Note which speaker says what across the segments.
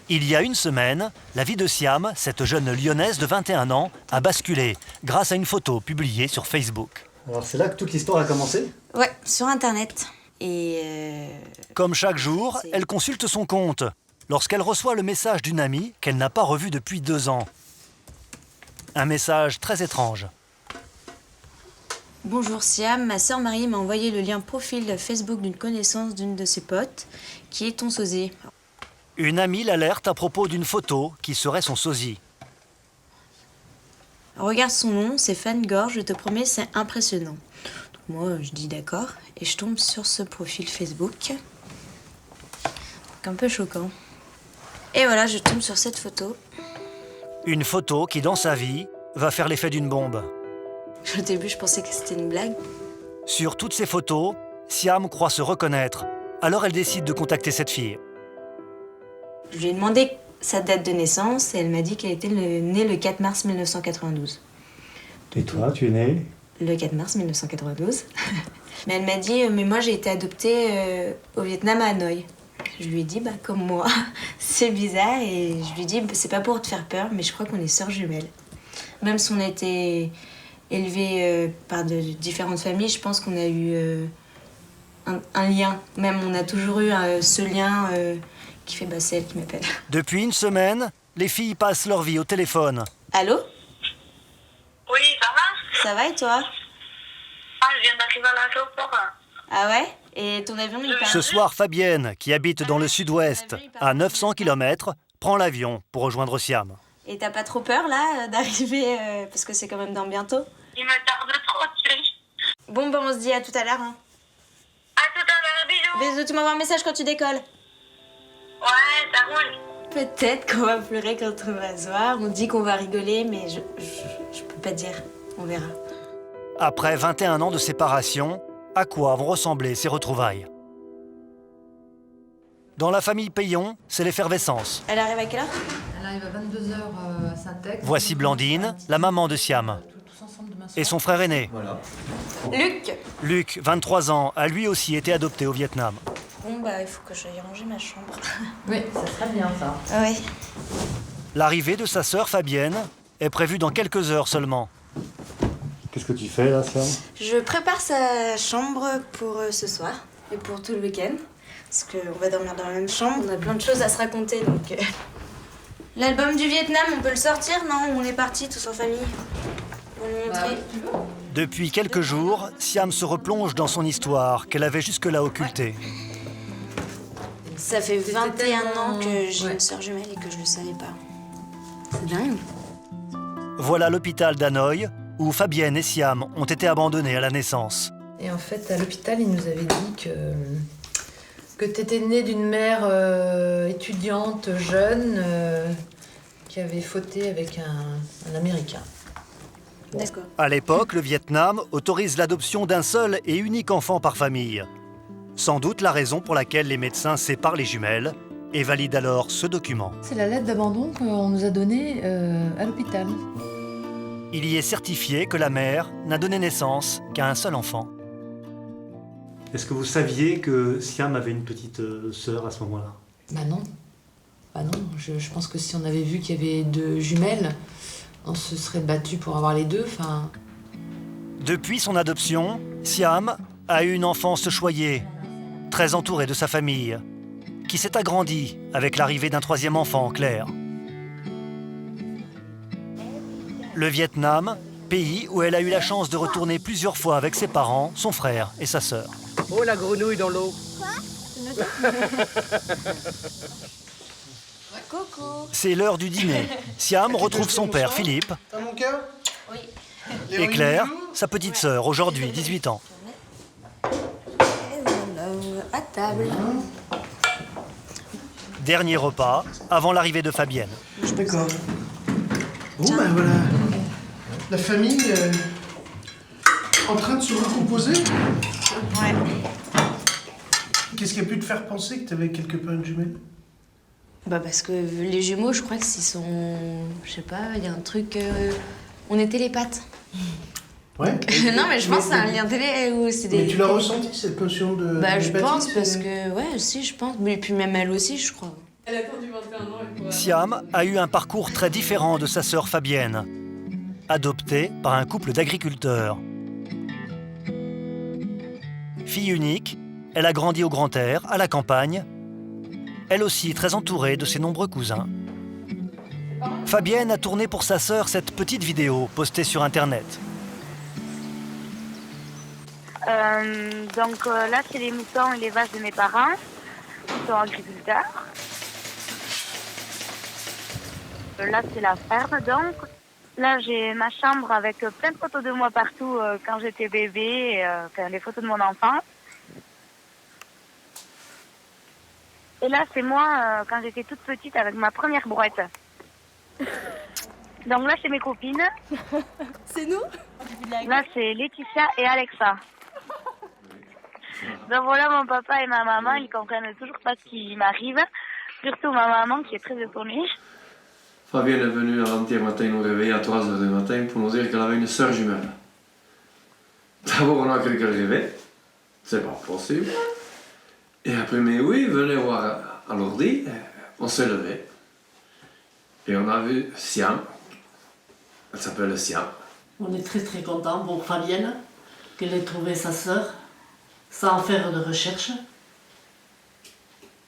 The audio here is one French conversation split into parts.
Speaker 1: Il y a une semaine, la vie de Siam, cette jeune lyonnaise de 21 ans, a basculé grâce à une photo publiée sur Facebook.
Speaker 2: Alors c'est là que toute l'histoire a commencé ?
Speaker 3: Ouais, sur Internet.
Speaker 1: Comme chaque jour, elle consulte son compte lorsqu'elle reçoit le message d'une amie qu'elle n'a pas revue depuis 2 ans. Un message très étrange.
Speaker 3: Bonjour Siam, ma sœur Marie m'a envoyé le lien profil Facebook d'une connaissance d'une de ses potes, qui est ton sosie.
Speaker 1: Une amie l'alerte à propos d'une photo qui serait son sosie.
Speaker 3: Regarde son nom, c'est Fan Gore, je te promets, c'est impressionnant. Donc moi, je dis d'accord, et je tombe sur ce profil Facebook. Donc un peu choquant. Et voilà, je tombe sur cette photo.
Speaker 1: Une photo qui, dans sa vie, va faire l'effet d'une bombe.
Speaker 3: Au début, je pensais que c'était une blague.
Speaker 1: Sur toutes ces photos, Siam croit se reconnaître. Alors elle décide de contacter cette fille.
Speaker 3: Je lui ai demandé sa date de naissance et elle m'a dit qu'elle était née le 4 mars 1992.
Speaker 2: Et toi, tu es née ?
Speaker 3: Le 4 mars 1992. Mais elle m'a dit, mais moi j'ai été adoptée au Vietnam à Hanoï. Je lui ai dit, comme moi, c'est bizarre. Et je lui ai dit, c'est pas pour te faire peur, mais je crois qu'on est sœurs jumelles. Même si on a été élevés par de différentes familles, je pense qu'on a eu un lien. Même on a toujours eu ce lien qui fait, c'est elle qui m'appelle.
Speaker 1: Depuis une semaine, les filles passent leur vie au téléphone.
Speaker 3: Allô ?
Speaker 4: Oui, ça va?
Speaker 3: Ça va et toi ?
Speaker 4: Ah, je viens d'arriver à l'aéroport.
Speaker 3: Ah ouais ? Et ton avion, il part ?
Speaker 1: Ce soir, Fabienne, qui habite dans le sud-ouest, à 900 km, prend l'avion pour rejoindre Siam.
Speaker 3: Et t'as pas trop peur, là, d'arriver, parce que c'est quand même dans bientôt ?
Speaker 4: Il me tarde trop, tu sais.
Speaker 3: Bon, on se dit à tout à l'heure. Hein.
Speaker 4: À tout à l'heure, bisous.
Speaker 3: Bisous, tu m'envoies un message quand tu décolles.
Speaker 4: Ouais, ça roule.
Speaker 3: Peut-être qu'on va pleurer quand on va se voir. On dit qu'on va rigoler, mais je peux pas dire. On verra.
Speaker 1: Après 21 ans de séparation, à quoi vont ressembler ces retrouvailles ? Dans la famille Payon, c'est l'effervescence.
Speaker 3: Elle arrive à quelle heure ?
Speaker 5: Elle arrive à 22h à Saint-Ex.
Speaker 1: Voici Blandine, la maman de Siam, et son frère aîné.
Speaker 2: Voilà.
Speaker 3: Luc !
Speaker 1: Luc, 23 ans, a lui aussi été adopté au Vietnam.
Speaker 3: Bon, il faut que j'aille ranger ma chambre.
Speaker 5: Oui, ça serait bien ça.
Speaker 3: Ah ouais.
Speaker 1: L'arrivée de sa sœur Fabienne est prévue dans quelques heures seulement.
Speaker 2: Qu'est-ce que tu fais là, Siam ?
Speaker 3: Je prépare sa chambre pour ce soir et pour tout le week-end. Parce qu'on va dormir dans la même chambre, on a plein de choses à se raconter donc. L'album du Vietnam, on peut le sortir, non ? On est partis tous en famille. Pour le montrer.
Speaker 1: Depuis quelques jours, Siam se replonge dans son histoire qu'elle avait jusque-là occultée.
Speaker 3: Ça fait 21 ans que j'ai
Speaker 5: Ouais.
Speaker 3: une sœur jumelle et que je le savais pas. C'est dingue.
Speaker 1: Voilà l'hôpital d'Hanoï, où Fabienne et Siam ont été abandonnés à la naissance.
Speaker 5: Et en fait, à l'hôpital, ils nous avaient dit que t'étais née d'une mère étudiante jeune qui avait fauté avec un Américain.
Speaker 3: D'accord.
Speaker 1: À l'époque, le Vietnam autorise l'adoption d'un seul et unique enfant par famille. Sans doute la raison pour laquelle les médecins séparent les jumelles et valident alors ce document.
Speaker 5: C'est la lettre d'abandon qu'on nous a donnée à l'hôpital.
Speaker 1: Il y est certifié que la mère n'a donné naissance qu'à un seul enfant.
Speaker 2: Est-ce que vous saviez que Siam avait une petite sœur à ce moment-là ?
Speaker 5: Bah non. Je pense que si on avait vu qu'il y avait 2 jumelles, on se serait battu pour avoir les 2. Enfin.
Speaker 1: Depuis son adoption, Siam a eu une enfance choyée, très entourée de sa famille, qui s'est agrandie avec l'arrivée d'un 3e enfant, Claire. Le Vietnam, pays où elle a eu la chance de retourner plusieurs fois avec ses parents, son frère et sa sœur.
Speaker 6: Oh, la grenouille dans l'eau.
Speaker 3: Coucou.
Speaker 1: C'est l'heure du dîner. Siam retrouve son père, Philippe,
Speaker 6: T'as mon cœur?
Speaker 3: Oui.
Speaker 1: et Claire, sa petite sœur, aujourd'hui 18 ans.
Speaker 3: Et voilà, à table.
Speaker 1: Dernier repas, avant l'arrivée de Fabienne.
Speaker 6: D'accord. Bon, voilà. La famille en train de se recomposer.
Speaker 3: Ouais.
Speaker 6: Qu'est-ce qui a pu te faire penser que t'avais quelque part une jumelle?
Speaker 3: Parce que les jumeaux, je crois que s'ils sont... Je sais pas, il y a un truc... On est télépathes.
Speaker 6: Ouais.
Speaker 3: Non, mais je pense que c'est un lien télé où c'est des...
Speaker 6: Mais tu l'as ressenti, cette notion de...
Speaker 3: Je
Speaker 6: d'émpathie,
Speaker 3: pense, parce
Speaker 6: c'est-
Speaker 3: que... Ouais, si, je pense. Mais puis même elle aussi, je crois.
Speaker 5: Elle a attendu 21 ans.
Speaker 1: Siam a eu un parcours très différent de sa sœur Fabienne, adoptée par un couple d'agriculteurs. Fille unique, elle a grandi au grand air, à la campagne, elle aussi très entourée de ses nombreux cousins. Fabienne a tourné pour sa sœur cette petite vidéo postée sur Internet.
Speaker 4: Donc là, c'est les moutons et les vaches de mes parents. Ils sont agriculteurs. Là, c'est la ferme, donc. Là, j'ai ma chambre avec plein de photos de moi partout quand j'étais bébé, enfin, les photos de mon enfance. Et là, c'est moi quand j'étais toute petite avec ma première brouette. Donc là, c'est mes copines.
Speaker 3: C'est nous?
Speaker 4: Là, c'est Laetitia et Alexa. Donc voilà, mon papa et ma maman, ils comprennent toujours pas ce qui m'arrive. Surtout ma maman qui est très étonnée.
Speaker 7: Fabienne est venue avant-hier matin nous réveiller à 3h du matin pour nous dire qu'elle avait une sœur jumelle. D'abord, on a cru qu'elle rêvait. C'est pas possible. Et après, mais oui, venez voir à l'ordi. On s'est levé. Et on a vu Siam. Elle s'appelle Siam.
Speaker 8: On est très très contents pour Fabienne qu'elle ait trouvé sa sœur sans faire de recherche.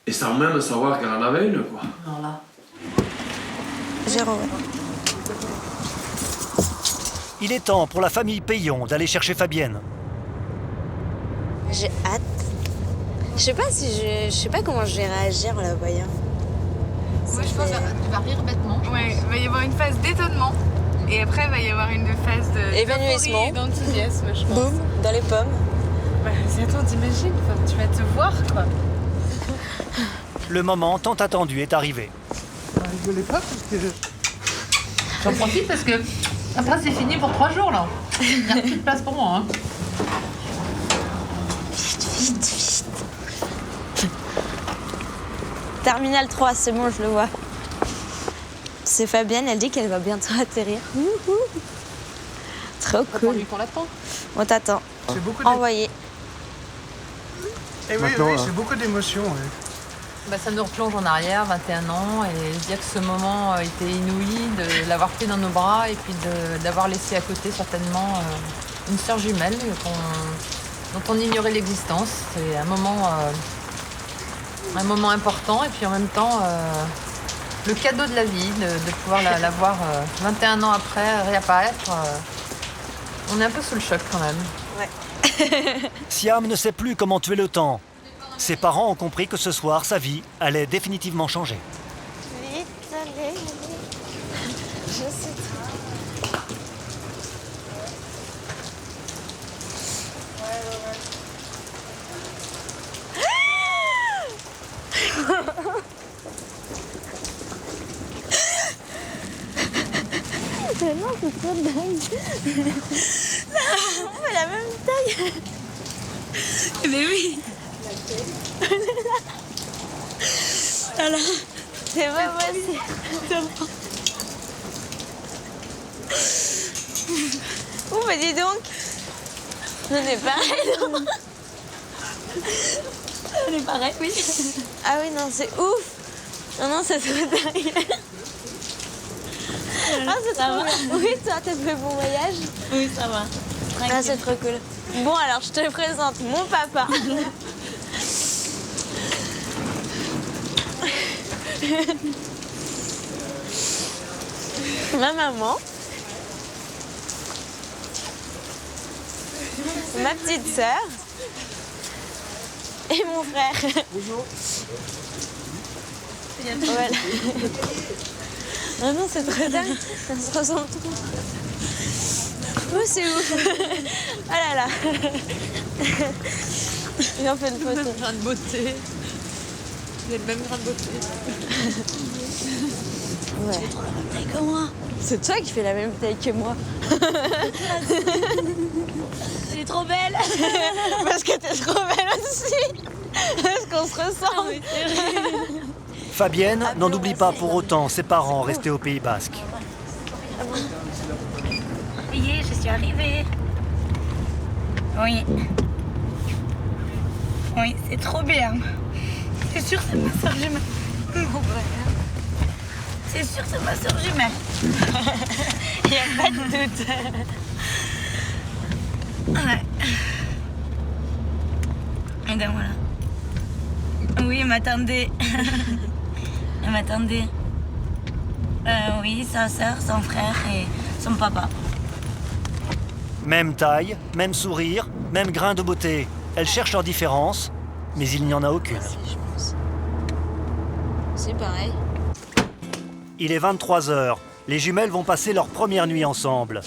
Speaker 7: Et sans même savoir qu'elle en avait une, quoi.
Speaker 8: Voilà.
Speaker 3: Jérôme.
Speaker 1: Il est temps pour la famille Payon d'aller chercher Fabienne.
Speaker 3: J'ai hâte. Je sais pas comment je vais réagir en la voyant.
Speaker 5: Moi, je pense que tu vas rire bêtement.
Speaker 9: Ouais, il va y avoir une phase d'étonnement. Et après, il va y avoir une phase
Speaker 3: Évanouissement.
Speaker 9: d'euphorie et d'enthousiasme, je pense.
Speaker 3: Boum, dans les pommes.
Speaker 9: Bah, attends, t'imagines, tu vas te voir, quoi.
Speaker 1: Le moment tant attendu est arrivé.
Speaker 6: Rigolez pas parce que
Speaker 5: J'en profite parce que après, c'est fini pour 3 jours, là. Il n'y a plus de place pour moi. Hein.
Speaker 3: Vite. Terminal 3, c'est bon, je le vois. C'est Fabienne, elle dit qu'elle va bientôt atterrir. Wouhou. Trop cool.
Speaker 5: Qu'on l'attend.
Speaker 3: On t'attend.
Speaker 6: c'est beaucoup
Speaker 3: Envoyé.
Speaker 6: Eh oui,
Speaker 2: Maintenant,
Speaker 6: c'est beaucoup d'émotions. Ouais.
Speaker 5: Bah, ça nous replonge en arrière, 21 ans, et dire que ce moment était inouï, de l'avoir pris dans nos bras et puis d'avoir laissé à côté certainement une sœur jumelle dont on ignorait l'existence. C'est un moment important et puis en même temps le cadeau de la vie, de pouvoir la voir 21 ans après réapparaître. On est un peu sous le choc quand même.
Speaker 1: Siam ne sait plus comment tuer le temps. Ses parents ont compris que ce soir, sa vie allait définitivement changer.
Speaker 3: Vite, allez. Je sais trop. Mais non, c'est trop dingue. On fait la même taille. Mais oui. Alors, c'est pas possible. Ouh, bah dis donc. On est pareil, non? On est pareil, oui. Ah oui, non, c'est ouf. Non, c'est trop dingue. Ah, c'est trop bien. Oui, toi, t'as fait bon voyage? Oui, ça va. Ah, c'est trop cool. Bon, alors, je te présente mon papa. Ma maman. Ma petite sœur. Et mon frère. Bonjour. Voilà. Ah non, c'est très dingue. Ça se ressemble trop. Oh, c'est ouf. Ah là là. J'en fais une photo.
Speaker 5: Grain de beauté. Vous avez le même grain de beauté.
Speaker 3: Ouais. Tu fais trop la même taille que moi. C'est toi qui fais la même taille que moi. Elle est trop belle. Parce que t'es trop belle aussi. Parce qu'on se ressemble.
Speaker 1: Fabienne n'en oublie pas pour autant ses parents restés au Pays Basque.
Speaker 4: Oui, je suis arrivée. Oui. Oui, c'est trop bien. C'est sûr, c'est ma soeur jumelle.
Speaker 3: c'est sûr, c'est ma sœur jumelle. Il n'y a pas de doute. Ouais. Et donc voilà. Oui, elle m'attendait. Elle m'attendait. Oui, sa sœur, son frère et son papa.
Speaker 1: Même taille, même sourire, même grain de beauté. Elles cherchent leurs différences, mais il n'y en a aucune.
Speaker 3: C'est pareil.
Speaker 1: Il est 23h. Les jumelles vont passer leur première nuit ensemble.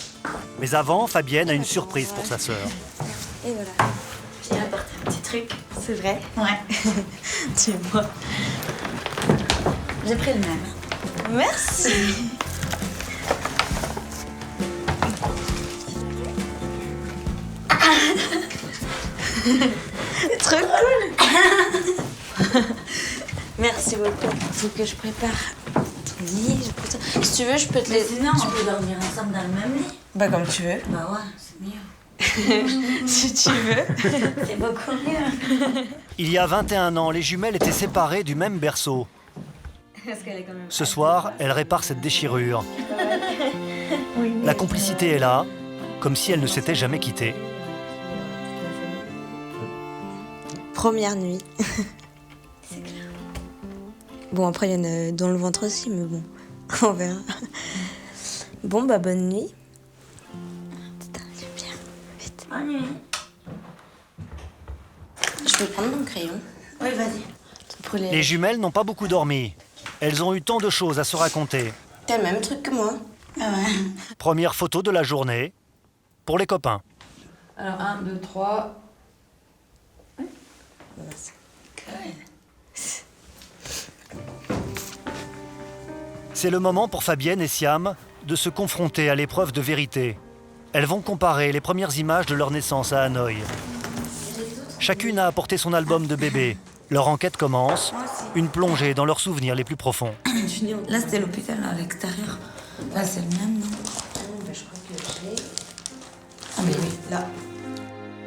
Speaker 1: Mais avant, Fabienne a une surprise pour sa sœur.
Speaker 3: Et voilà. J'ai apporté un petit truc. C'est vrai? Ouais. Tu vois. J'ai pris le même. Merci. C'est trop cool. Merci beaucoup. Faut que je prépare ton lit. Si tu veux, je peux te laisser.
Speaker 8: Sinon, on peut dormir ensemble dans le même lit.
Speaker 3: Bah comme tu veux.
Speaker 8: Bah ouais, c'est mieux.
Speaker 3: Si tu veux.
Speaker 8: C'est beaucoup mieux.
Speaker 1: Il y a 21 ans, les jumelles étaient séparées du même berceau. Ce soir, elles réparent cette déchirure. La complicité est là, comme si elles ne s'étaient jamais quittées.
Speaker 3: Première nuit. C'est clair. Bon, après, il y en a dans le ventre aussi, mais bon, on verra. Bon, bah, bonne nuit. Putain, j'ai bien. Vite.
Speaker 8: Bonne nuit.
Speaker 3: Je peux prendre mon crayon?
Speaker 8: Oui, vas-y.
Speaker 3: Pour les...
Speaker 1: Les jumelles n'ont pas beaucoup dormi. Elles ont eu tant de choses à se raconter.
Speaker 3: T'as le même truc que moi.
Speaker 8: Ah ouais.
Speaker 1: Première photo de la journée, pour les copains.
Speaker 5: Alors 1, 2, 3.
Speaker 1: C'est le moment pour Fabienne et Siam de se confronter à l'épreuve de vérité. Elles vont comparer les premières images de leur naissance à Hanoï. Chacune a apporté son album de bébé. Leur enquête commence, une plongée dans leurs souvenirs les plus profonds.
Speaker 8: Là, c'était l'hôpital à l'extérieur. Là, c'est le même, non?
Speaker 3: Je crois que j'ai...
Speaker 8: Ah, mais oui, là.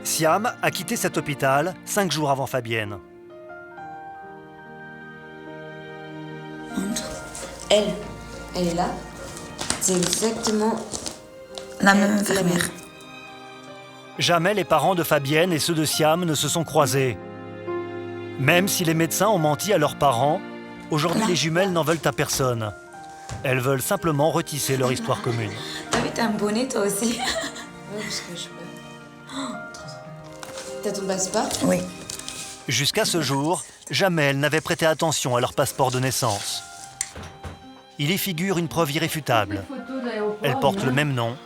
Speaker 1: Siam a quitté cet hôpital 5 jours avant Fabienne.
Speaker 3: Elle est là. C'est exactement...
Speaker 8: La même infirmière.
Speaker 1: Jamais les parents de Fabienne et ceux de Siam ne se sont croisés. Même si les médecins ont menti à leurs parents, aujourd'hui les jumelles n'en veulent à personne. Elles veulent simplement retisser leur histoire commune.
Speaker 8: T'as vu, t'as un bonnet, toi aussi?
Speaker 3: Oui, parce que je peux... T'as ton passeport?
Speaker 8: Oui.
Speaker 1: Jusqu'à ce jour, jamais elles n'avaient prêté attention à leur passeport de naissance. Il y figure une preuve irréfutable. Elles portent le même nom,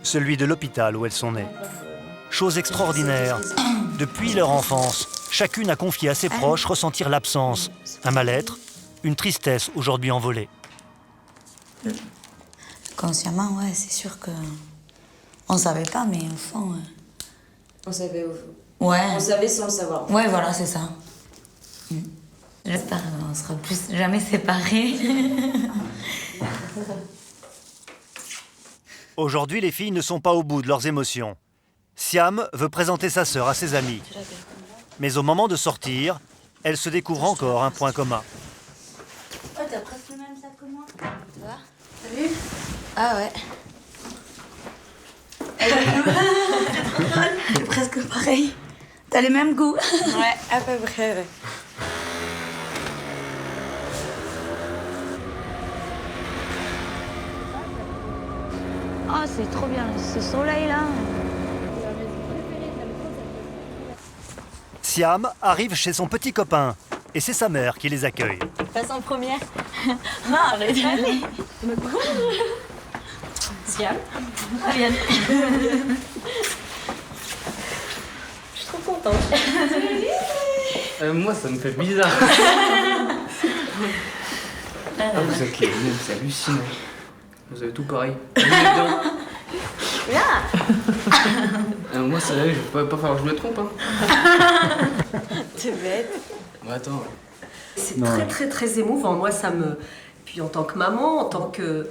Speaker 1: celui de l'hôpital où elles sont nées. Chose extraordinaire, depuis leur enfance, chacune a confié à ses proches ressentir l'absence, un mal-être, une tristesse aujourd'hui envolée.
Speaker 8: Consciemment, ouais, c'est sûr que... On savait pas, mais au fond...
Speaker 3: On savait où...
Speaker 8: Ouais.
Speaker 3: On savait sans le savoir.
Speaker 8: Ouais, voilà, c'est ça. J'espère qu'on sera plus jamais séparés.
Speaker 1: Aujourd'hui, les filles ne sont pas au bout de leurs émotions. Siam veut présenter sa sœur à ses amis. Mais au moment de sortir, elle se découvre encore un point commun.
Speaker 8: Oh, t'as presque le même sac que moi.
Speaker 3: Tu vois? T'as vu? Ah ouais.
Speaker 8: C'est presque pareil. T'as les mêmes goûts.
Speaker 3: Ouais, à peu près, ouais.
Speaker 8: Oh, c'est trop bien, ce soleil-là.
Speaker 1: Siam arrive chez son petit copain et c'est sa mère qui les accueille.
Speaker 3: Passe en première.
Speaker 8: Non, arrête.
Speaker 3: Siam.
Speaker 8: Fabienne.
Speaker 3: Je suis trop contente.
Speaker 10: Moi, ça me fait bizarre. Vous êtes les mêmes, c'est hallucinant. Vous avez tout pareil. Moi, ça je vais pas falloir que je me trompe. Hein.
Speaker 3: T'es bête.
Speaker 10: Bah, attends.
Speaker 11: C'est très émouvant. Moi, ça me... Puis en tant que maman, en tant que...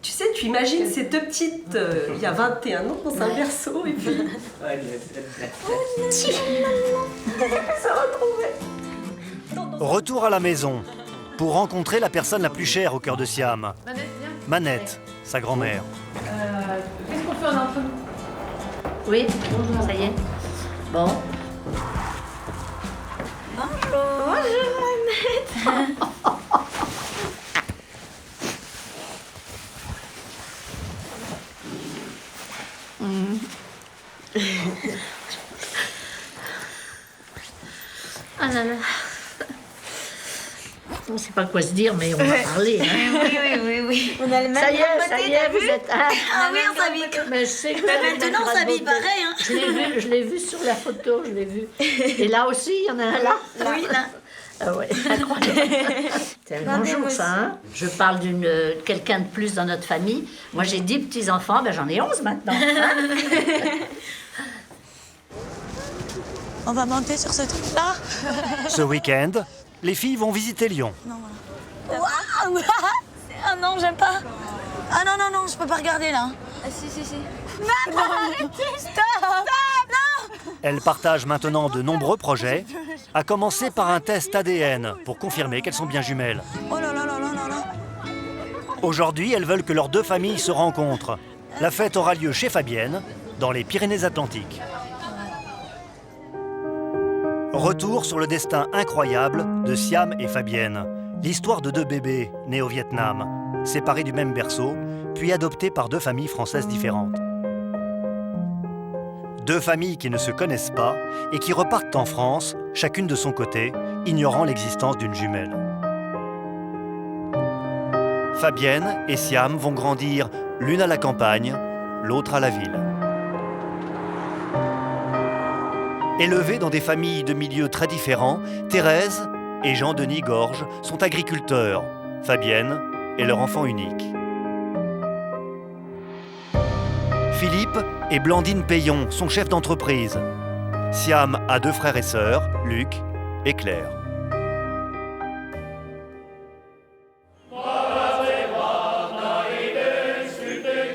Speaker 11: Tu sais, tu imagines ces deux petites, il y a 21 ans, dans un berceau, et puis...
Speaker 1: Retour à la maison. pour rencontrer la personne la plus chère au cœur de Siam.
Speaker 5: Manette, viens.
Speaker 1: Manette, sa grand-mère.
Speaker 5: Qu'est-ce qu'on fait en entre nous?
Speaker 12: Oui, bonjour, ça y est. Bon.
Speaker 3: Bonjour Manette.
Speaker 12: Ah là là. On ne sait pas quoi se dire, mais on va parler. Hein.
Speaker 3: Oui. On a le même
Speaker 12: Ça y
Speaker 3: beauté,
Speaker 12: est,
Speaker 3: t'as
Speaker 12: vous
Speaker 3: vu?
Speaker 12: êtes...
Speaker 3: Ah oui, on s'habille.
Speaker 12: Mais je sais que vous avez
Speaker 3: maintenant,
Speaker 12: le
Speaker 3: on
Speaker 12: même
Speaker 3: s'habille
Speaker 12: beauté.
Speaker 3: pareil, hein.
Speaker 12: Je l'ai vu sur la photo, je l'ai vu. Et là aussi, il y en a un là.
Speaker 3: Oui, là.
Speaker 12: Ah ouais, incroyable. C'est un bon jour, ça, hein. Je parle d'une quelqu'un de plus dans notre famille. Moi, j'ai 10 petits-enfants, ben j'en ai 11 maintenant. Hein.
Speaker 13: On va monter sur ce truc-là.
Speaker 1: Ce week-end, les filles vont visiter Lyon.
Speaker 13: Waouh. Ah non, j'aime pas. Ah non, je peux pas regarder là.
Speaker 3: Ah si.
Speaker 13: Non, arrêtez, stop. Non.
Speaker 1: Elles partagent maintenant de nombreux projets, à commencer par un test ADN pour confirmer qu'elles sont bien jumelles.
Speaker 13: Oh là.
Speaker 1: Aujourd'hui, elles veulent que leurs deux familles se rencontrent. La fête aura lieu chez Fabienne, dans les Pyrénées-Atlantiques. Retour sur le destin incroyable de Siam et Fabienne. L'histoire de deux bébés nés au Vietnam, séparés du même berceau, puis adoptés par deux familles françaises différentes. Deux familles qui ne se connaissent pas et qui repartent en France, chacune de son côté, ignorant l'existence d'une jumelle. Fabienne et Siam vont grandir l'une à la campagne, l'autre à la ville. Élevés dans des familles de milieux très différents, Thérèse et Jean-Denis Gorge sont agriculteurs. Fabienne est leur enfant unique. Philippe et Blandine Payon sont chefs d'entreprise. Siam a deux frères et sœurs, Luc et Claire.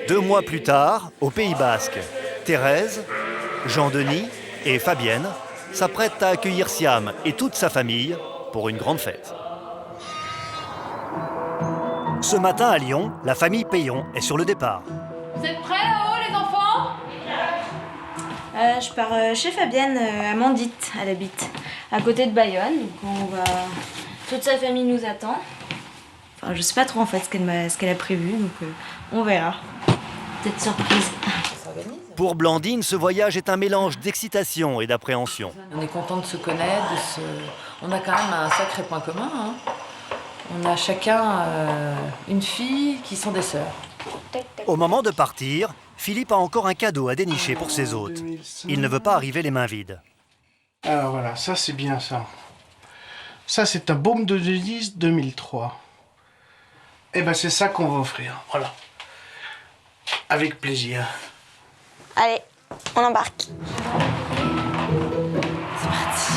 Speaker 1: Deux mois plus tard, au Pays Basque, Thérèse, Jean-Denis et Fabienne s'apprêtent à accueillir Siam et toute sa famille pour une grande fête. Ce matin à Lyon, la famille Payon est sur le départ.
Speaker 5: Vous êtes prêts là-haut, les enfants?
Speaker 3: Je pars chez Fabienne à Mandit, elle habite à côté de Bayonne. Donc toute sa famille nous attend. Enfin, je sais pas trop en fait ce qu'elle a prévu, donc on verra. Peut-être surprise.
Speaker 1: Pour Blandine, ce voyage est un mélange d'excitation et d'appréhension.
Speaker 5: On est content de se connaître, on a quand même un sacré point commun. Hein. On a chacun une fille qui sont des sœurs.
Speaker 1: Au moment de partir, Philippe a encore un cadeau à dénicher pour ses hôtes. Il ne veut pas arriver les mains vides.
Speaker 6: Alors voilà, ça c'est bien ça. Ça c'est un baume de Denise 2003. Eh ben c'est ça qu'on va offrir, voilà. Avec plaisir.
Speaker 13: Allez, on embarque.
Speaker 3: C'est parti.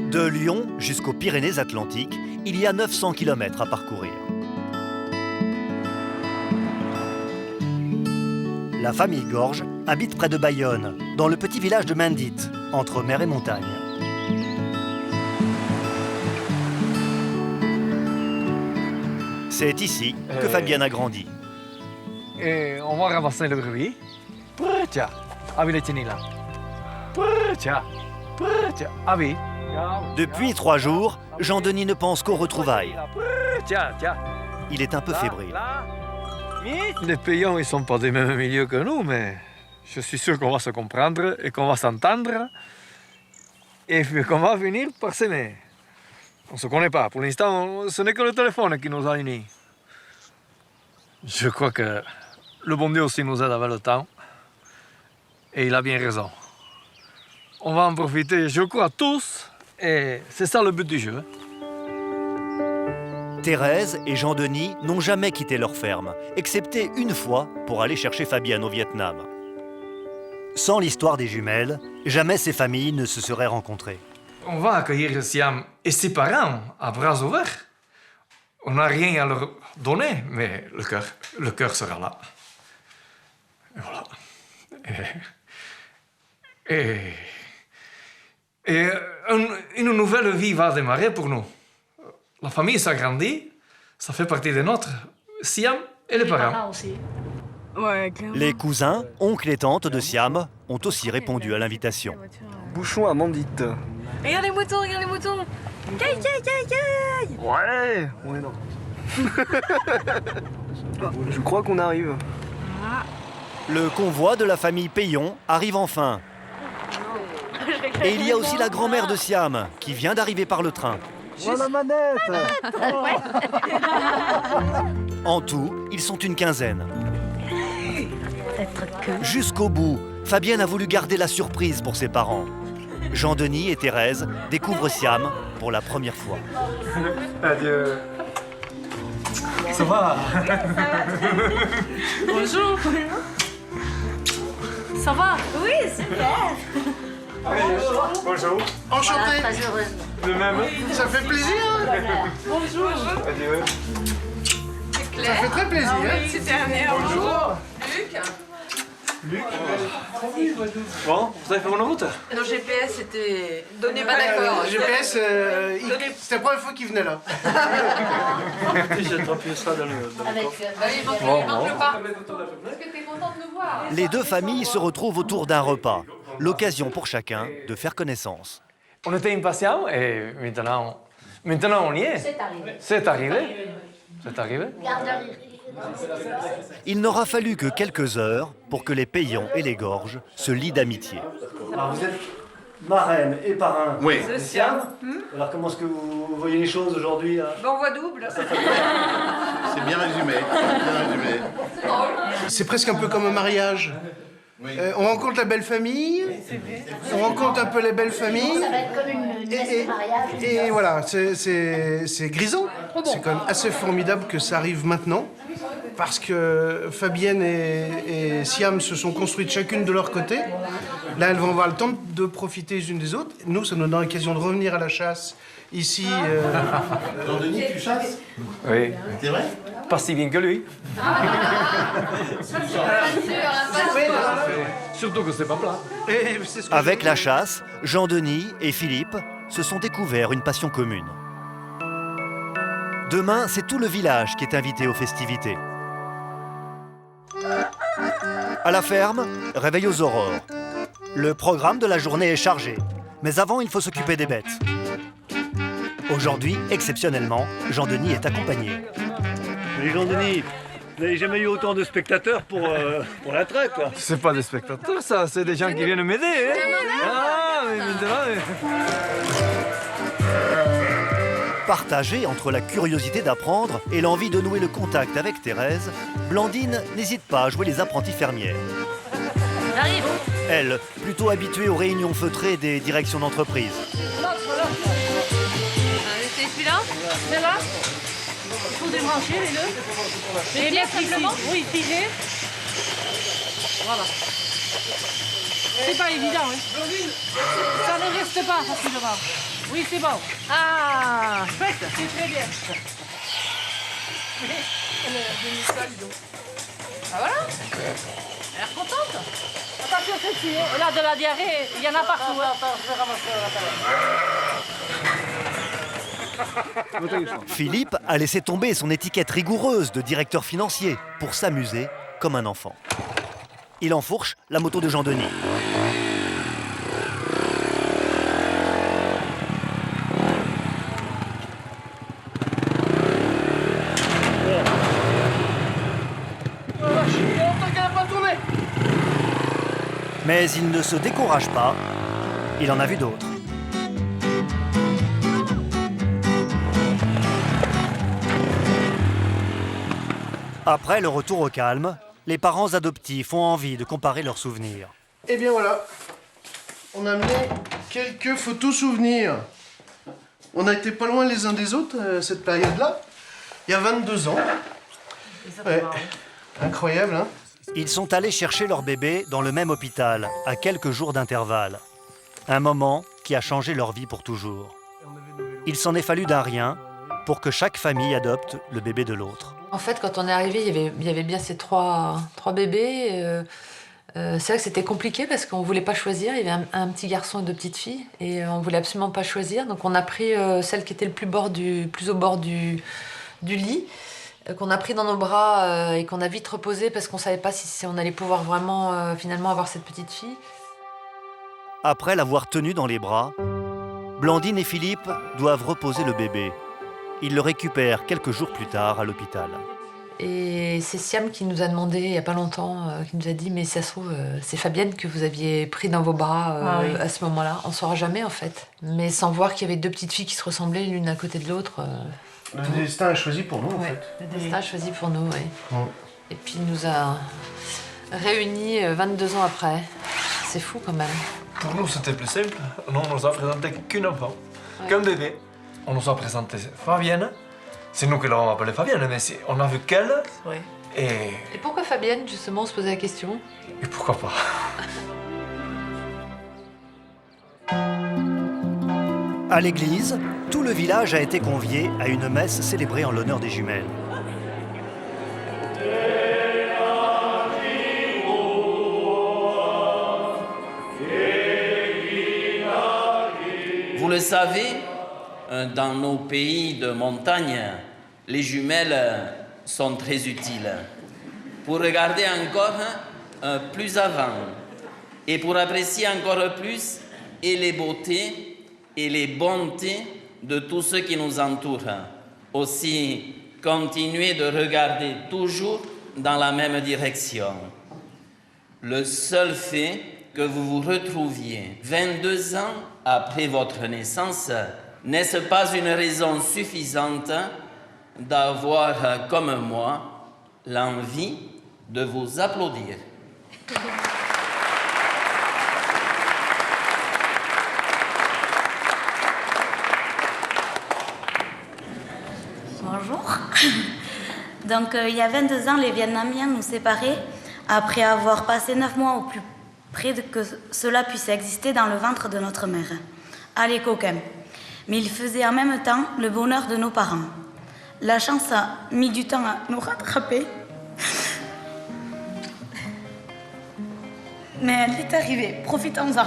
Speaker 1: De Lyon jusqu'aux Pyrénées-Atlantiques, il y a 900 km à parcourir. La famille Gorge habite près de Bayonne, dans le petit village de Mandit, entre mer et montagne. C'est ici que Fabienne a grandi.
Speaker 10: Et on va ramasser le brebis. Tiens, avec les tennis là. Tiens, ah oui.
Speaker 1: Depuis 3 jours, Jean-Denis ne pense qu'aux retrouvailles.
Speaker 10: Tiens.
Speaker 1: Il est un peu fébrile.
Speaker 10: Les payants, ils sont pas des mêmes milieux que nous, mais je suis sûr qu'on va se comprendre et qu'on va s'entendre et qu'on va finir par s'aimer. On ne se connaît pas. Pour l'instant, ce n'est que le téléphone qui nous a unis. Je crois que le bon Dieu aussi nous aide avec le temps. Et il a bien raison. On va en profiter, je crois, tous. Et c'est ça le but du jeu.
Speaker 1: Thérèse et Jean-Denis n'ont jamais quitté leur ferme, excepté une fois pour aller chercher Fabienne au Vietnam. Sans l'histoire des jumelles, jamais ces familles ne se seraient rencontrées.
Speaker 10: On va accueillir Siam et ses parents à bras ouverts. On n'a rien à leur donner, mais le cœur sera là. Et voilà. Et une nouvelle vie va démarrer pour nous. La famille s'agrandit, ça fait partie de notre. Siam et les parents.
Speaker 12: aussi.
Speaker 9: Ouais, clairement.
Speaker 1: Les cousins, oncles et tantes de Siam ont aussi répondu à l'invitation.
Speaker 14: Bouchon à Mandite.
Speaker 9: Regarde les moutons, regarde les moutons. Caille, caille, caille, caille.
Speaker 14: Ouais, on est dans. Je crois qu'on arrive.
Speaker 1: Le convoi de la famille Payon arrive enfin. Et il y a aussi la grand-mère de Siam qui vient d'arriver par le train.
Speaker 14: Voilà la manette.
Speaker 1: En tout, ils sont une quinzaine. Jusqu'au bout, Fabienne a voulu garder la surprise pour ses parents. Jean-Denis et Thérèse découvrent Siam pour la première fois.
Speaker 2: Adieu. Ça va?
Speaker 9: Bonjour. Ça va?
Speaker 3: Oui, super.
Speaker 2: Bonjour.
Speaker 6: Enchanté.
Speaker 12: Très heureuse.
Speaker 2: De même.
Speaker 6: Ça fait plaisir.
Speaker 9: Bonjour.
Speaker 2: Adieu.
Speaker 6: Ça fait très plaisir.
Speaker 9: C'est dernier. Bonjour. Luc.
Speaker 2: Bon, vous avez fait mon route?
Speaker 5: Nos GPS étaient donnés pas d'accord.
Speaker 6: GPS, c'était la première fois qu'il venait là.
Speaker 2: J'ai appuyé ça dans le
Speaker 12: Avec,
Speaker 5: Il manque le pas. Est-ce que t'es content de nous voir?
Speaker 1: Les deux familles se retrouvent autour d'un repas. L'occasion pour chacun de faire connaissance.
Speaker 10: On était impatients et maintenant on y est.
Speaker 12: c'est arrivé.
Speaker 10: C'est arrivé. C'est arrivé.
Speaker 12: Garderie.
Speaker 1: Il n'aura fallu que quelques heures pour que les Payons et les Gorges se lient d'amitié.
Speaker 2: Alors vous êtes marraine et parrain.
Speaker 6: Oui.
Speaker 2: de Siam. Alors comment est-ce que vous voyez les choses aujourd'hui?
Speaker 5: Bon, on voit double.
Speaker 6: C'est bien résumé. C'est presque un peu comme un mariage. On rencontre la belle famille, on rencontre un peu les belles familles.
Speaker 12: Ça va être comme une messe de mariage.
Speaker 6: Et voilà, c'est grisant. C'est quand même assez formidable que ça arrive maintenant. Parce que Fabienne et Siam se sont construites chacune de leur côté. Là, elles vont avoir le temps de profiter les unes des autres. Nous, ça nous donne l'occasion de revenir à la chasse ici.
Speaker 15: Jean-Denis, tu chasses?
Speaker 10: Oui.
Speaker 15: C'est vrai?
Speaker 10: Pas si bien que lui. Surtout que c'est pas plat.
Speaker 1: Avec la chasse, Jean-Denis et Philippe se sont découverts une passion commune. Demain, c'est tout le village qui est invité aux festivités. À la ferme, réveil aux aurores. Le programme de la journée est chargé, mais avant, il faut s'occuper des bêtes. Aujourd'hui, exceptionnellement, Jean-Denis est accompagné.
Speaker 2: Mais Jean-Denis, vous n'avez jamais eu autant de spectateurs pour la traite, quoi.
Speaker 10: C'est pas des spectateurs, ça, c'est des gens qui viennent m'aider. Hein? Ah, mais maintenant.
Speaker 1: Partagée entre la curiosité d'apprendre et l'envie de nouer le contact avec Thérèse, Blandine n'hésite pas à jouer les apprentis fermières.
Speaker 12: J'arrive.
Speaker 1: Elle, plutôt habituée aux réunions feutrées des directions d'entreprise.
Speaker 9: C'est celui-là? Celle-là? Il faut débrancher les deux. Et mettre simplement? Oui, figé. Voilà. C'est pas évident, hein. Ça ne reste pas facilement. Oui, c'est bon. Ah, chouette. C'est très bien. Ah voilà. Elle a l'air contente. Attention, c'est dessus. Elle a de la diarrhée. Il y en a partout.
Speaker 1: Philippe a laissé tomber son étiquette rigoureuse de directeur financier pour s'amuser comme un enfant. Il enfourche la moto de Jean-Denis. Mais il ne se décourage pas. Il en a vu d'autres. Après le retour au calme, les parents adoptifs ont envie de comparer leurs souvenirs.
Speaker 6: Eh bien voilà, on a amené quelques photos souvenirs. On a été pas loin les uns des autres cette période-là, il y a 22 ans. Ouais. Incroyable, hein?
Speaker 1: Ils sont allés chercher leur bébé dans le même hôpital, à quelques jours d'intervalle. Un moment qui a changé leur vie pour toujours. Il s'en est fallu d'un rien pour que chaque famille adopte le bébé de l'autre.
Speaker 5: En fait, quand on est arrivé, il y avait bien ces trois bébés. C'est vrai que c'était compliqué parce qu'on ne voulait pas choisir. Il y avait un petit garçon et 2 petites filles et on ne voulait absolument pas choisir. Donc on a pris celle qui était le plus au bord du lit, qu'on a pris dans nos bras et qu'on a vite reposé parce qu'on ne savait pas si on allait pouvoir vraiment finalement avoir cette petite fille.
Speaker 1: Après l'avoir tenue dans les bras, Blandine et Philippe doivent reposer le bébé. Ils le récupèrent quelques jours plus tard à l'hôpital.
Speaker 5: Et c'est Siam qui nous a demandé, il n'y a pas longtemps, qui nous a dit « Mais ça se trouve, c'est Fabienne que vous aviez pris dans vos bras à ce moment-là. » On ne saura jamais, en fait. Mais sans voir qu'il y avait 2 petites filles qui se ressemblaient l'une à côté de l'autre.
Speaker 6: Le destin a choisi pour nous, en fait.
Speaker 5: Le destin a choisi pour nous, oui. Et puis il nous a réunis 22 ans après. C'est fou, quand même.
Speaker 10: Pour nous, c'était plus simple. Nous, on nous a présenté qu'un enfant, qu'un bébé. On nous a présenté Fabienne. C'est nous qui l'avons appelée Fabienne, mais on a vu qu'elle.
Speaker 5: Ouais.
Speaker 10: Et
Speaker 5: pourquoi Fabienne, justement, on se posait la question?
Speaker 10: Et pourquoi pas?
Speaker 1: À l'église, tout le village a été convié à une messe célébrée en l'honneur des jumelles.
Speaker 16: Vous le savez, dans nos pays de montagne, les jumelles sont très utiles pour regarder encore plus avant et pour apprécier encore plus et les beautés et les bontés de tout ce qui nous entoure. Aussi, continuez de regarder toujours dans la même direction. Le seul fait que vous vous retrouviez 22 ans après votre naissance, n'est-ce pas une raison suffisante d'avoir, comme moi, l'envie de vous applaudir?
Speaker 13: Bonjour. Donc, il y a 22 ans, les Vietnamiens nous séparaient après avoir passé 9 mois au plus près de que cela puisse exister dans le ventre de notre mère, à l'Écoquem. Mais il faisait en même temps le bonheur de nos parents. La chance a mis du temps à nous rattraper. Mais elle est arrivée, profitons-en.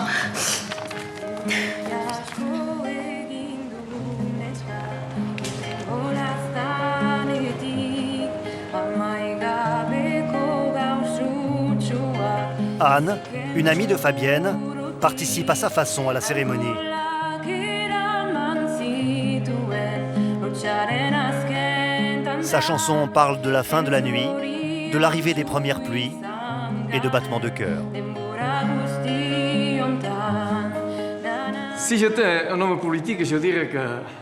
Speaker 1: Anne, une amie de Fabienne, participe à sa façon à la cérémonie. Sa chanson parle de la fin de la nuit, de l'arrivée des premières pluies et de battements de cœur.
Speaker 10: Si j'étais un homme politique, je dirais que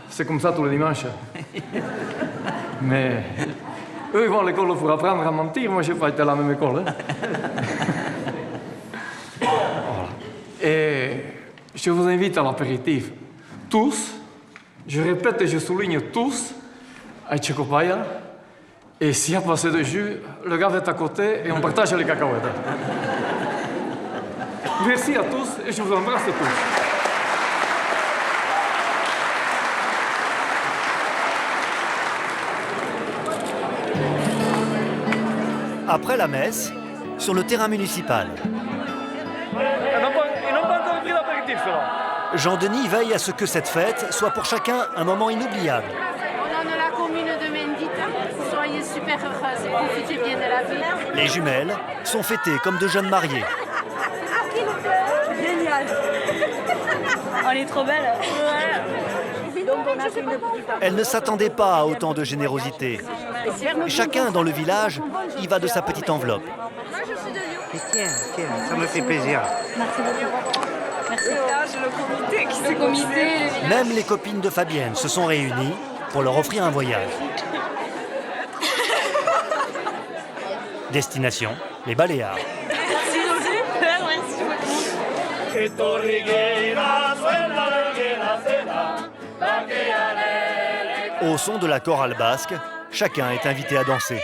Speaker 10: c'est comme ça tous les dimanches. Mais eux, ils vont à l'école pour apprendre à mentir. Moi, je n'ai pas été à la même école. Voilà. Et je vous invite à l'apéritif. Tous, je répète et je souligne tous, à Tchekopaya. Et s'il y a passé de jus, le gars est à côté et on partage les cacahuètes. Merci à tous et je vous embrasse tous.
Speaker 1: Après la messe, sur le terrain municipal,
Speaker 10: Ils n'ont pas encore pris l'apéritif, ceux-là.
Speaker 1: Jean-Denis veille à ce que cette fête soit pour chacun un moment inoubliable.
Speaker 9: On est la commune de Mendita. Soyez super heureuses et profitez bien de la vie.
Speaker 1: Les jumelles sont fêtées comme de jeunes mariés.
Speaker 13: Génial. On est trop belle. Ouais. Donc on a fait une petite...
Speaker 1: Elles ne s'attendaient pas à autant de générosité. Chacun dans le village y va de sa petite enveloppe.
Speaker 6: Tiens, ça me fait plaisir.
Speaker 13: Merci beaucoup. Merci.
Speaker 9: Le comité,
Speaker 1: Même les copines de Fabienne se sont réunies pour leur offrir un voyage. Destination, les Baléares.
Speaker 9: Merci
Speaker 1: Au son de la chorale basque, chacun est invité à danser.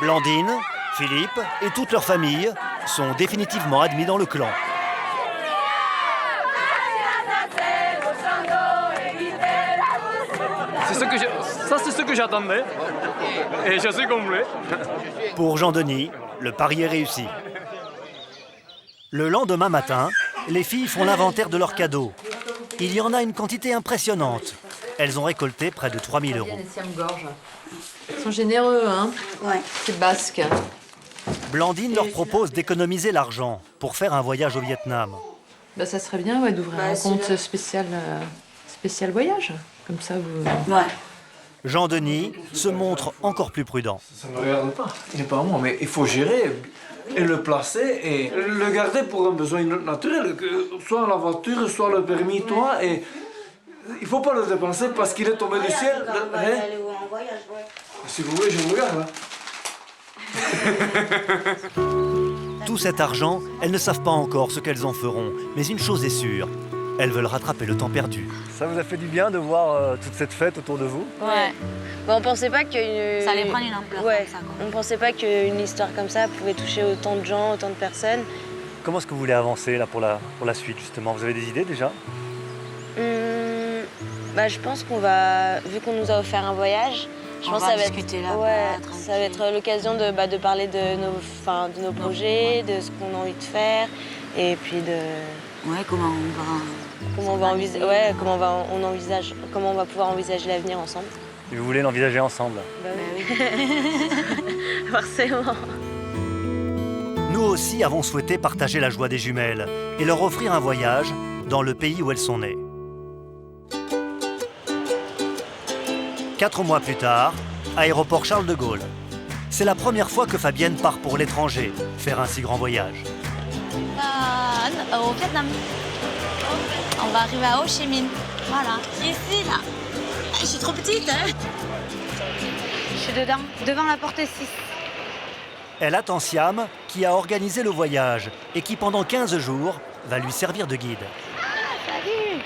Speaker 1: Blandine, Philippe et toute leur famille sont définitivement admis dans le clan.
Speaker 10: c'est ce que j'attendais. Et je suis comblé.
Speaker 1: Pour Jean-Denis, le pari est réussi. Le lendemain matin, les filles font l'inventaire de leurs cadeaux. Il y en a une quantité impressionnante. Elles ont récolté près de 3 000 €.
Speaker 5: Ils sont généreux, hein.
Speaker 13: Ouais.
Speaker 5: C'est basque.
Speaker 1: Blandine leur propose d'économiser l'argent pour faire un voyage au Vietnam.
Speaker 5: Bah, ça serait bien d'ouvrir un compte spécial voyage. Comme ça, vous...
Speaker 13: Ouais.
Speaker 1: Jean-Denis se montre encore plus prudent.
Speaker 10: Ça ne me regarde pas. Il n'est pas à moi, mais il faut gérer et le placer et le garder pour un besoin naturel, que soit la voiture, soit le permis, toi. Et il ne faut pas le dépenser parce qu'il est tombé du ciel. Si vous voulez, je vous regarde.
Speaker 1: Tout cet argent, elles ne savent pas encore ce qu'elles en feront. Mais une chose est sûre, elles veulent rattraper le temps perdu.
Speaker 14: Ça vous a fait du bien de voir toute cette fête autour de vous?
Speaker 17: Ouais. Bon, on pensait pas que
Speaker 13: Ça allait prendre une ampleur
Speaker 17: ouais.
Speaker 13: comme ça, quoi.
Speaker 17: On pensait pas qu'une histoire comme ça pouvait toucher autant de gens, autant de personnes.
Speaker 14: Comment est-ce que vous voulez avancer là, pour la suite justement? Vous avez des idées déjà?
Speaker 17: Bah, je pense qu'on va, vu qu'on nous a offert un voyage, je pense que ça va
Speaker 13: discuter là.
Speaker 17: ouais, ça va être l'occasion de parler de nos projets, de ce qu'on a envie de faire, et puis de...
Speaker 13: Ouais, comment on va
Speaker 17: pouvoir envisager l'avenir ensemble.
Speaker 14: Et vous voulez l'envisager ensemble?
Speaker 17: Bah oui. Forcément.
Speaker 1: Nous aussi avons souhaité partager la joie des jumelles et leur offrir un voyage dans le pays où elles sont nées. 4 mois plus tard, aéroport Charles de Gaulle. C'est la première fois que Fabienne part pour l'étranger, faire un si grand voyage.
Speaker 13: au Vietnam. On va arriver à Ho Chi Minh. Voilà, ici, là. Je suis trop petite, hein. Je suis dedans, devant la porte 6.
Speaker 1: Elle attend Siam, qui a organisé le voyage et qui, pendant 15 jours, va lui servir de guide.
Speaker 13: Salut.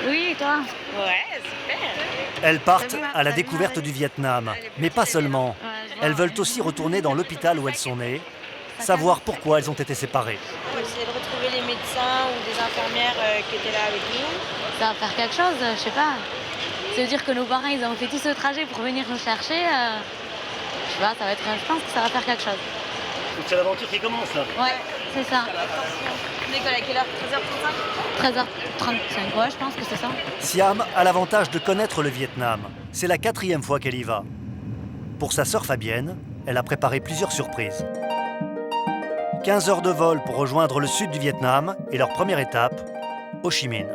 Speaker 13: Oui, toi? Ouais, super.
Speaker 1: Elles partent à la découverte du Vietnam, mais pas seulement. Elles veulent aussi retourner dans l'hôpital où elles sont nées, savoir pourquoi elles ont été séparées.
Speaker 17: On va essayer de retrouver les médecins ou des infirmières qui étaient là avec nous.
Speaker 13: Ça va faire quelque chose, je sais pas. Ça veut dire que nos parents, ils ont fait tout ce trajet pour venir nous chercher. Je sais pas, ça va être, je pense que ça va faire quelque chose.
Speaker 14: Donc c'est l'aventure qui commence là.
Speaker 13: Ouais, c'est ça.
Speaker 17: On décolle à quelle heure?
Speaker 13: 13h35, ouais, je pense que c'est ça.
Speaker 1: Siam a l'avantage de connaître le Vietnam. C'est la 4e fois qu'elle y va. Pour sa sœur Fabienne, elle a préparé plusieurs surprises. 15 heures de vol pour rejoindre le sud du Vietnam et leur première étape, Ho Chi Minh.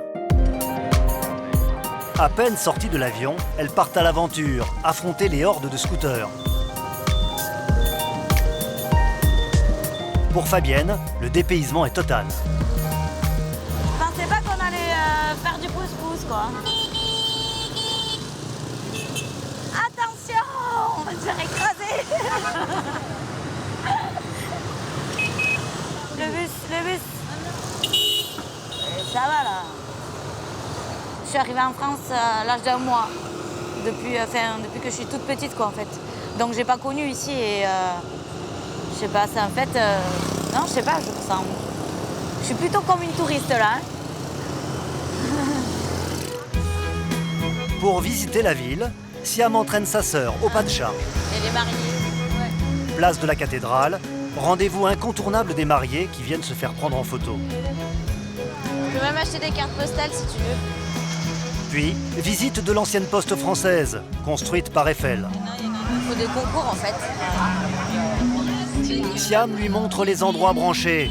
Speaker 1: À peine sorties de l'avion, elles partent à l'aventure, affronter les hordes de scooters. Pour Fabienne, le dépaysement est total.
Speaker 13: Je pensais pas qu'on allait faire du pouce-pouce, quoi. Attention, on va se faire écraser. Le bus. Ça va, là. Je suis arrivée en France à l'âge d'1 mois. Depuis que je suis toute petite, quoi, en fait. Donc, j'ai pas connu ici et... je sais pas, c'est en fait... non, je sais pas, je suis plutôt comme une touriste, là. Hein.
Speaker 1: Pour visiter la ville, Siam entraîne sa sœur au pas de charge.
Speaker 17: Et les mariés. Ouais.
Speaker 1: Place de la cathédrale, rendez-vous incontournable des mariés qui viennent se faire prendre en photo.
Speaker 17: On peut même acheter des cartes postales si tu veux.
Speaker 1: Puis, visite de l'ancienne poste française, construite par Eiffel.
Speaker 17: Il faut des concours en fait.
Speaker 1: Siam lui montre les endroits branchés,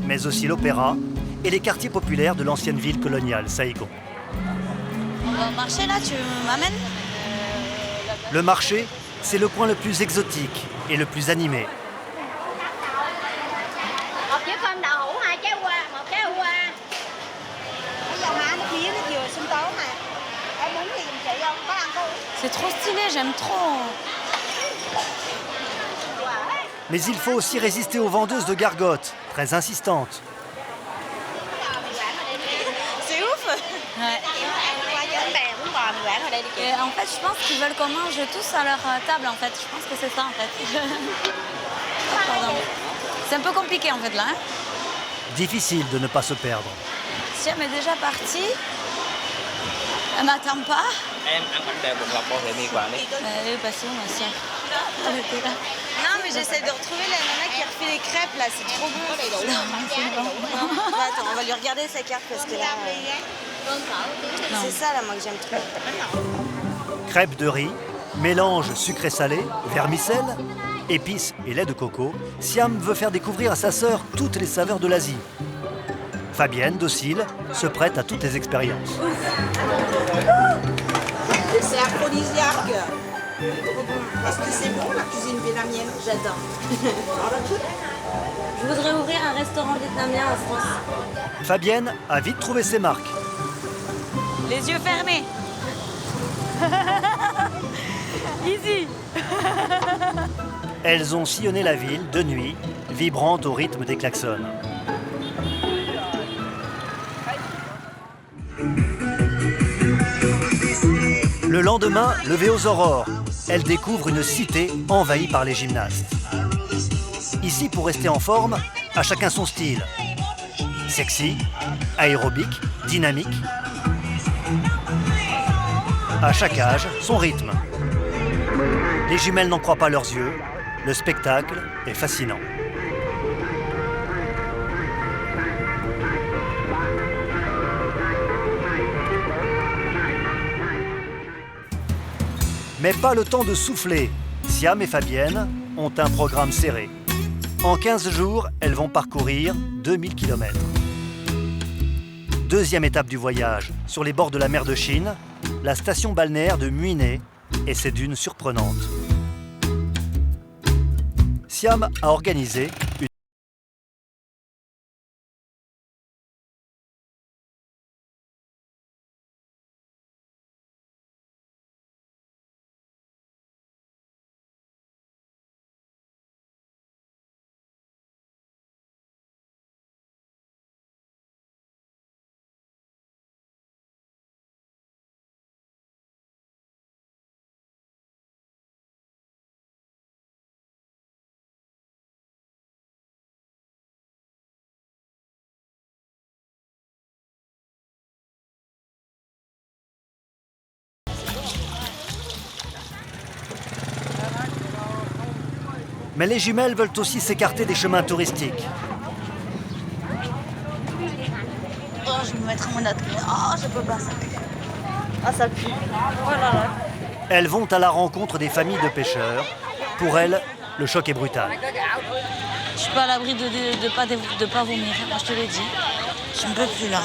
Speaker 1: mais aussi l'opéra et les quartiers populaires de l'ancienne ville coloniale, Saigon.
Speaker 13: On va marcher là, tu m'amènes?
Speaker 1: Le marché, c'est le coin le plus exotique et le plus animé.
Speaker 13: C'est trop stylé, j'aime trop.
Speaker 1: Mais il faut aussi résister aux vendeuses de gargotes, très insistantes.
Speaker 13: C'est ouf. Ouais. Et en fait, je pense qu'ils veulent qu'on mange tous à leur table, en fait. Je pense que c'est ça, en fait. Pardon. C'est un peu compliqué, en fait, là. Hein.
Speaker 1: Difficile de ne pas se perdre.
Speaker 13: Siam est déjà partie. Elle m'attend pas.
Speaker 18: Em ăn bánh bèo bột lọc bò hệ mì quảng đi.
Speaker 13: Passion, ma soeur. Elle était là.
Speaker 3: Non, mais j'essaie de retrouver la nana qui refait les crêpes là, c'est trop bon. Non, attends, on va lui regarder sa carte parce que là. C'est ça là, moi que j'aime trop.
Speaker 1: Crêpes de riz, mélange sucré-salé, vermicelle, épices et lait de coco, Siam veut faire découvrir à sa sœur toutes les saveurs de l'Asie. Fabienne, docile, se prête à toutes les expériences.
Speaker 3: C'est aphrodisiaque. Est-ce que c'est bon la cuisine vietnamienne? J'adore.
Speaker 17: Je voudrais ouvrir un restaurant vietnamien en France.
Speaker 1: Fabienne a vite trouvé ses marques.
Speaker 13: Les yeux fermés. Easy.
Speaker 1: Elles ont sillonné la ville de nuit, vibrantes au rythme des klaxons. Le lendemain, levé aux aurores, elles découvrent une cité envahie par les gymnastes. Ici, pour rester en forme, à chacun son style. Sexy, aérobique, dynamique. À chaque âge, son rythme. Les jumelles n'en croient pas leurs yeux. Le spectacle est fascinant. Mais pas le temps de souffler. Siam et Fabienne ont un programme serré. En 15 jours, elles vont parcourir 2000 km. Deuxième étape du voyage, sur les bords de la mer de Chine, la station balnéaire de Muiné et ses dunes surprenantes. Siam a organisé une Mais les jumelles veulent aussi s'écarter des chemins touristiques.
Speaker 13: Oh, je vais me mettre mon autre. Oh, je peux pas ça. Ah, ça pue. Oh là là.
Speaker 1: Elles vont à la rencontre des familles de pêcheurs. Pour elles, le choc est brutal.
Speaker 13: Je suis pas à l'abri de pas vomir. Moi, je te l'ai dit. Je ne peux plus là.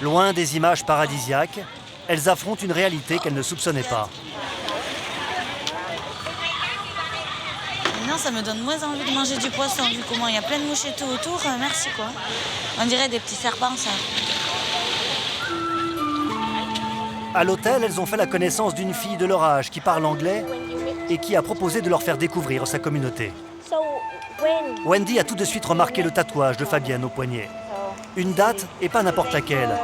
Speaker 1: Loin des images paradisiaques, elles affrontent une réalité qu'elles ne soupçonnaient pas.
Speaker 13: Non, ça me donne moins envie de manger du poisson, vu comment il y a plein de mouches et tout autour. Merci, quoi. On dirait des petits serpents, ça.
Speaker 1: À l'hôtel, elles ont fait la connaissance d'une fille de leur âge qui parle anglais et qui a proposé de leur faire découvrir sa communauté. Wendy a tout de suite remarqué le tatouage de Fabienne au poignet. Une date et pas n'importe laquelle,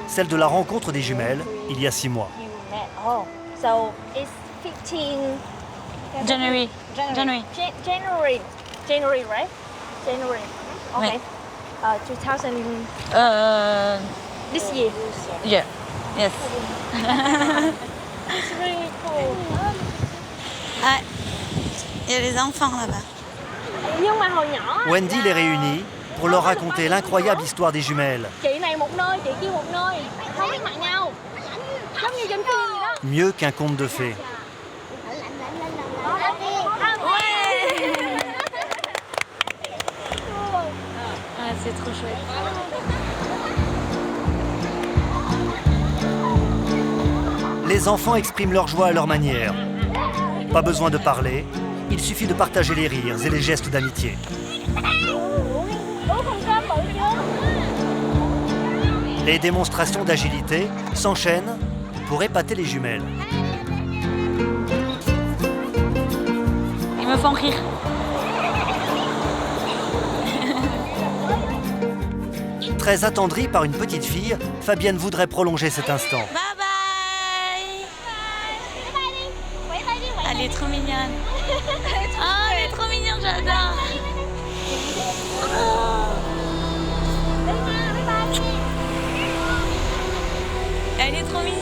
Speaker 1: celle de la rencontre des jumelles il y a 6 mois.
Speaker 13: January.
Speaker 19: January, right? January. Okay. 2000. This year.
Speaker 13: Yeah. Yes.
Speaker 19: It's really cool.
Speaker 13: Ah, il y a les enfants là-bas.
Speaker 19: Nhưng mà hồi nhỏ.
Speaker 1: Wendy les réunit pour leur raconter l'incroyable histoire des jumelles.
Speaker 19: Chị này một nơi, chị kia một nơi, không biết mặt nhau. Giống như trên phim vậy đó.
Speaker 1: Mieux qu'un conte de fées.
Speaker 13: Ah, c'est trop chouette.
Speaker 1: Les enfants expriment leur joie à leur manière. Pas besoin de parler, il suffit de partager les rires et les gestes d'amitié. Les démonstrations d'agilité s'enchaînent pour épater les jumelles.
Speaker 13: Ils me font rire.
Speaker 1: Très attendrie par une petite fille, Fabienne voudrait prolonger cet instant.
Speaker 13: Bye bye. Elle est trop mignonne. Oh, elle est trop mignonne, j'adore. Elle est trop mignonne.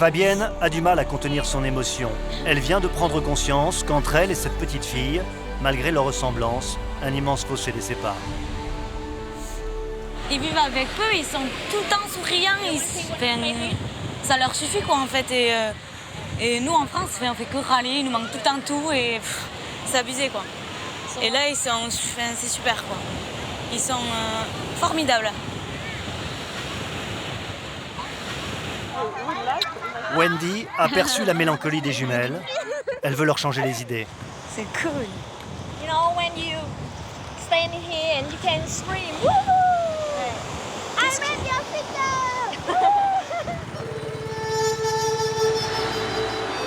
Speaker 1: Fabienne a du mal à contenir son émotion. Elle vient de prendre conscience qu'entre elle et cette petite fille, malgré leur ressemblance, un immense fossé les sépare.
Speaker 13: Ils vivent avec eux, ils sont tout le temps souriants, ça leur suffit quoi en fait. Et nous en France, on fait que râler, il nous manque tout le temps tout et c'est abusé quoi. Et là, c'est super quoi. Ils sont formidables.
Speaker 1: Wendy a perçu la mélancolie des jumelles. Elle veut leur changer les idées.
Speaker 13: C'est cool.
Speaker 19: You know, when you stand here and you can scream, woohoo! I'm in your finger!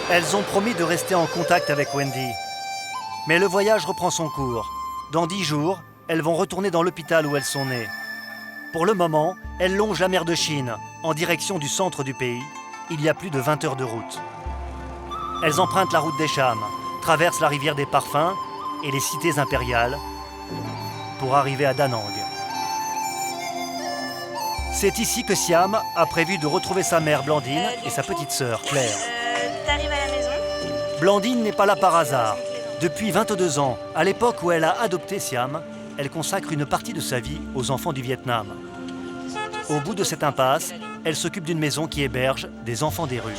Speaker 1: Elles ont promis de rester en contact avec Wendy. Mais le voyage reprend son cours. Dans 10 jours, elles vont retourner dans l'hôpital où elles sont nées. Pour le moment, elles longent la mer de Chine, en direction du centre du pays. Il y a plus de 20 heures de route. Elles empruntent la route des Chams, traversent la rivière des Parfums et les cités impériales pour arriver à Da Nang. C'est ici que Siam a prévu de retrouver sa mère Blandine et sa petite sœur Claire.
Speaker 13: T'arrives à la maison?
Speaker 1: Blandine n'est pas là par hasard. Depuis 22 ans, à l'époque où elle a adopté Siam, elle consacre une partie de sa vie aux enfants du Vietnam. Au bout de cette impasse, elle s'occupe d'une maison qui héberge des enfants des rues.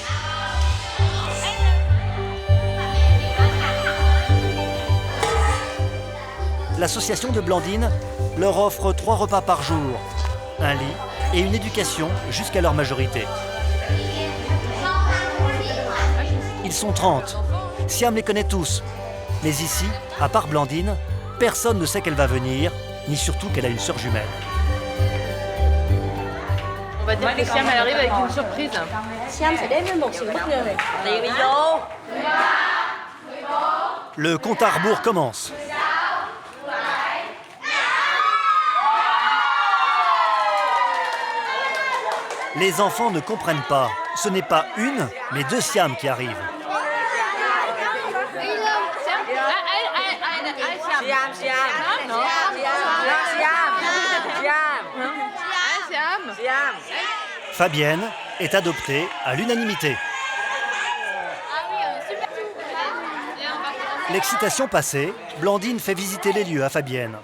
Speaker 1: L'association de Blandine leur offre 3 repas par jour, un lit et une éducation jusqu'à leur majorité. Ils sont 30. Siam les connaît tous. Mais ici, à part Blandine, personne ne sait qu'elle va venir, ni surtout qu'elle a une sœur jumelle.
Speaker 5: On va dire que Siam elle arrive avec une surprise.
Speaker 19: Siam sẽ đến với một sự bất ngờ.
Speaker 1: Le compte à rebours commence. Les enfants ne comprennent pas. Ce n'est pas une, mais 2 Siam qui arrivent. Fabienne est adoptée à l'unanimité. L'excitation passée, Blandine fait visiter les lieux à Fabienne.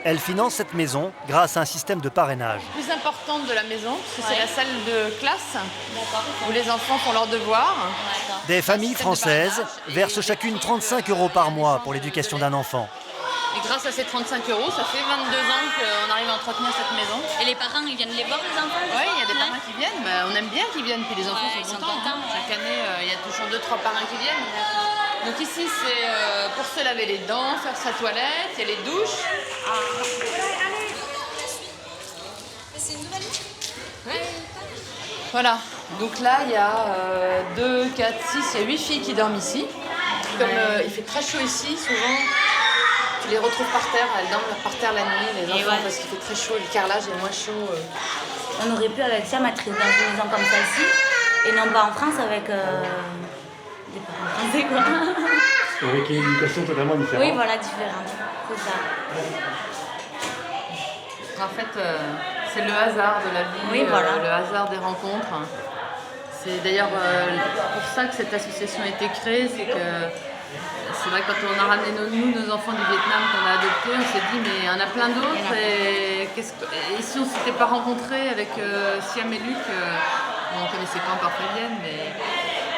Speaker 1: Elle finance cette maison grâce à un système de parrainage.
Speaker 5: La plus importante de la maison, c'est la salle de classe où les enfants font leurs devoirs.
Speaker 1: Des familles françaises versent chacune 35 € par mois pour l'éducation d'un enfant.
Speaker 5: Et grâce à ces 35 €, ça fait 22 ans qu'on arrive à entretenir cette maison.
Speaker 13: Et les parents, ils viennent les voir, les enfants?
Speaker 5: Oui, il y a des parents qui viennent. On aime bien qu'ils viennent, puis les enfants sont contents. Chaque année, il y a toujours 2-3 parrains qui viennent. Donc ici, c'est pour se laver les dents, faire sa toilette, il y a les douches.
Speaker 13: C'est une nouvelle nuit?
Speaker 5: Voilà, donc là, il y a 2, 4, 6, il y a 8 filles qui dorment ici. Comme il fait très chaud ici, souvent, tu les retrouves par terre, elles dorment par terre la nuit, les enfants, parce qu'il fait très chaud, le carrelage est moins chaud.
Speaker 13: On aurait pu avec Siam être dans une maison comme celle-ci, et non pas en France avec des parents français, quoi.
Speaker 2: Avec une éducation totalement différente.
Speaker 13: Oui, voilà, différente, c'est ça.
Speaker 5: En fait, c'est le hasard de la vie,
Speaker 13: oui, voilà.
Speaker 5: Le hasard des rencontres. C'est d'ailleurs pour ça que cette association a été créée, c'est vrai que quand on a ramené nos enfants du Vietnam qu'on a adoptés, on s'est dit mais il y en a plein d'autres et si on ne s'était pas rencontrés avec Siam et Luc, on ne connaissait pas encore Fabienne, mais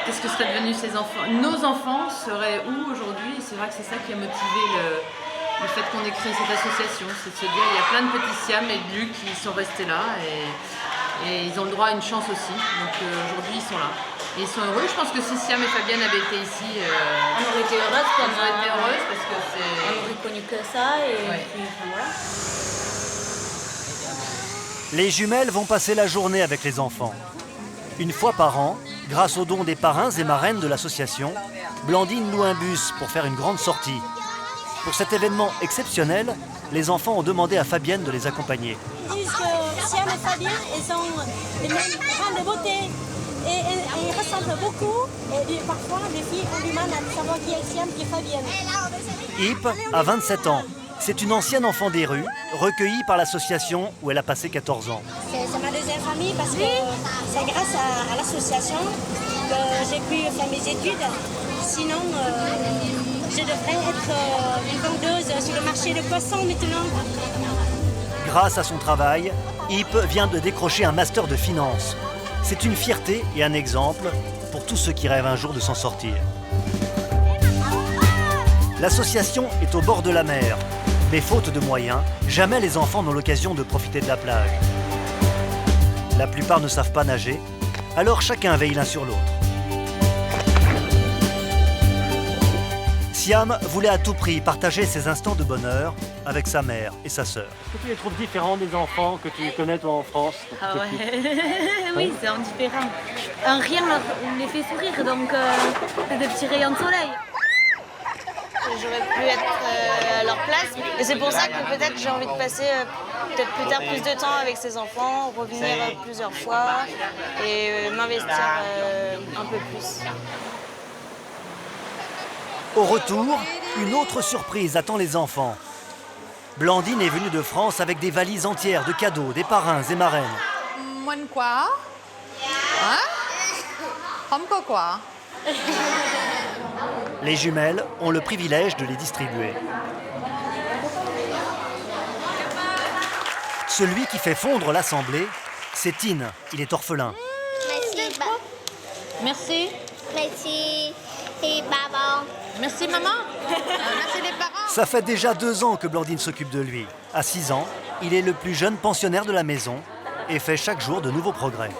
Speaker 5: qu'est-ce que seraient devenus ces enfants? Nos enfants seraient où aujourd'hui? C'est vrai que c'est ça qui a motivé le fait qu'on ait créé cette association, c'est de se dire il y a plein de petits Siam et de Luc qui sont restés là et ils ont le droit à une chance aussi, donc aujourd'hui ils sont là. Et ils sont heureux, je pense que si Siam et Fabienne avaient été ici,
Speaker 13: on aurait été heureuses
Speaker 5: parce que c'est...
Speaker 13: On aurait connu que ça et puis voilà.
Speaker 1: Les jumelles vont passer la journée avec les enfants. Une fois par an, grâce aux dons des parrains et marraines de l'association, Blandine loue un bus pour faire une grande sortie. Pour cet événement exceptionnel, les enfants ont demandé à Fabienne de les accompagner.
Speaker 19: Ils disent que Siam et Fabienne, ils ont les mêmes grandes de beauté. Et ils ressemblent beaucoup. Et parfois, les filles ont du mal à savoir qui est Siam et qui est Fabienne.
Speaker 1: Ip a 27 ans. C'est une ancienne enfant des rues, recueillie par l'association où elle a passé 14 ans.
Speaker 20: C'est ma deuxième famille parce que c'est grâce à l'association que j'ai pu faire mes études. Sinon, je devrais être une vendeuse sur le marché de poissons maintenant.
Speaker 1: Grâce à son travail, Yip vient de décrocher un master de finance. C'est une fierté et un exemple pour tous ceux qui rêvent un jour de s'en sortir. L'association est au bord de la mer, mais faute de moyens, jamais les enfants n'ont l'occasion de profiter de la plage. La plupart ne savent pas nager, alors chacun veille l'un sur l'autre. Siam voulait à tout prix partager ses instants de bonheur avec sa mère et sa sœur.
Speaker 14: Est-ce que tu les trouves différents des enfants que tu connais toi en France?
Speaker 13: Ah ouais, oui, c'est indifférent. Un rien les fait sourire, donc c'est des petits rayons de soleil.
Speaker 17: J'aurais pu être à leur place, et c'est pour ça que peut-être j'ai envie de passer peut-être plus tard plus de temps avec ces enfants, revenir plusieurs fois et m'investir un peu plus.
Speaker 1: Au retour, une autre surprise attend les enfants. Blandine est venue de France avec des valises entières de cadeaux, des parrains et marraines.
Speaker 5: Muốn quá. Hả? Không có quà.
Speaker 1: Les jumelles ont le privilège de les distribuer. Celui qui fait fondre l'assemblée, c'est Tine. Il est orphelin.
Speaker 5: Merci.
Speaker 19: Merci. Maman.
Speaker 5: Merci maman. Merci les parents.
Speaker 1: Ça fait déjà 2 ans que Blandine s'occupe de lui. À 6 ans, il est le plus jeune pensionnaire de la maison et fait chaque jour de nouveaux progrès.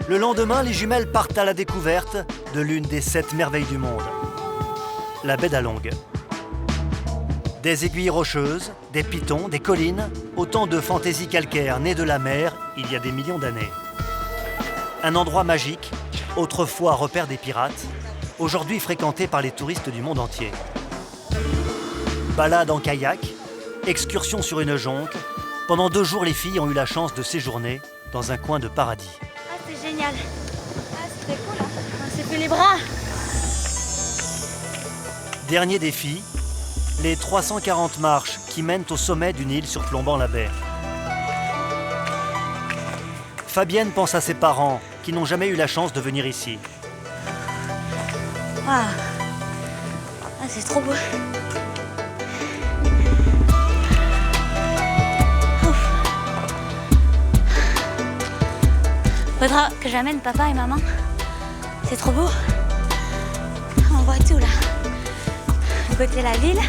Speaker 1: Le lendemain, les jumelles partent à la découverte de l'une des 7 merveilles du monde, la baie d'Along. Des aiguilles rocheuses, des pitons, des collines, autant de fantaisies calcaires nées de la mer il y a des millions d'années. Un endroit magique, autrefois repère des pirates, aujourd'hui fréquenté par les touristes du monde entier. Balade en kayak, excursion sur une jonque, pendant 2 jours les filles ont eu la chance de séjourner dans un coin de paradis.
Speaker 13: Ah, c'est génial. Ah, c'était cool. On s'est fait les bras.
Speaker 1: Dernier défi, les 340 marches qui mènent au sommet d'une île surplombant la baie. Fabienne pense à ses parents qui n'ont jamais eu la chance de venir ici.
Speaker 13: Ah, c'est trop beau. Ouf. Faudra que j'amène papa et maman. C'est trop beau. On voit tout là. À côté de la ville.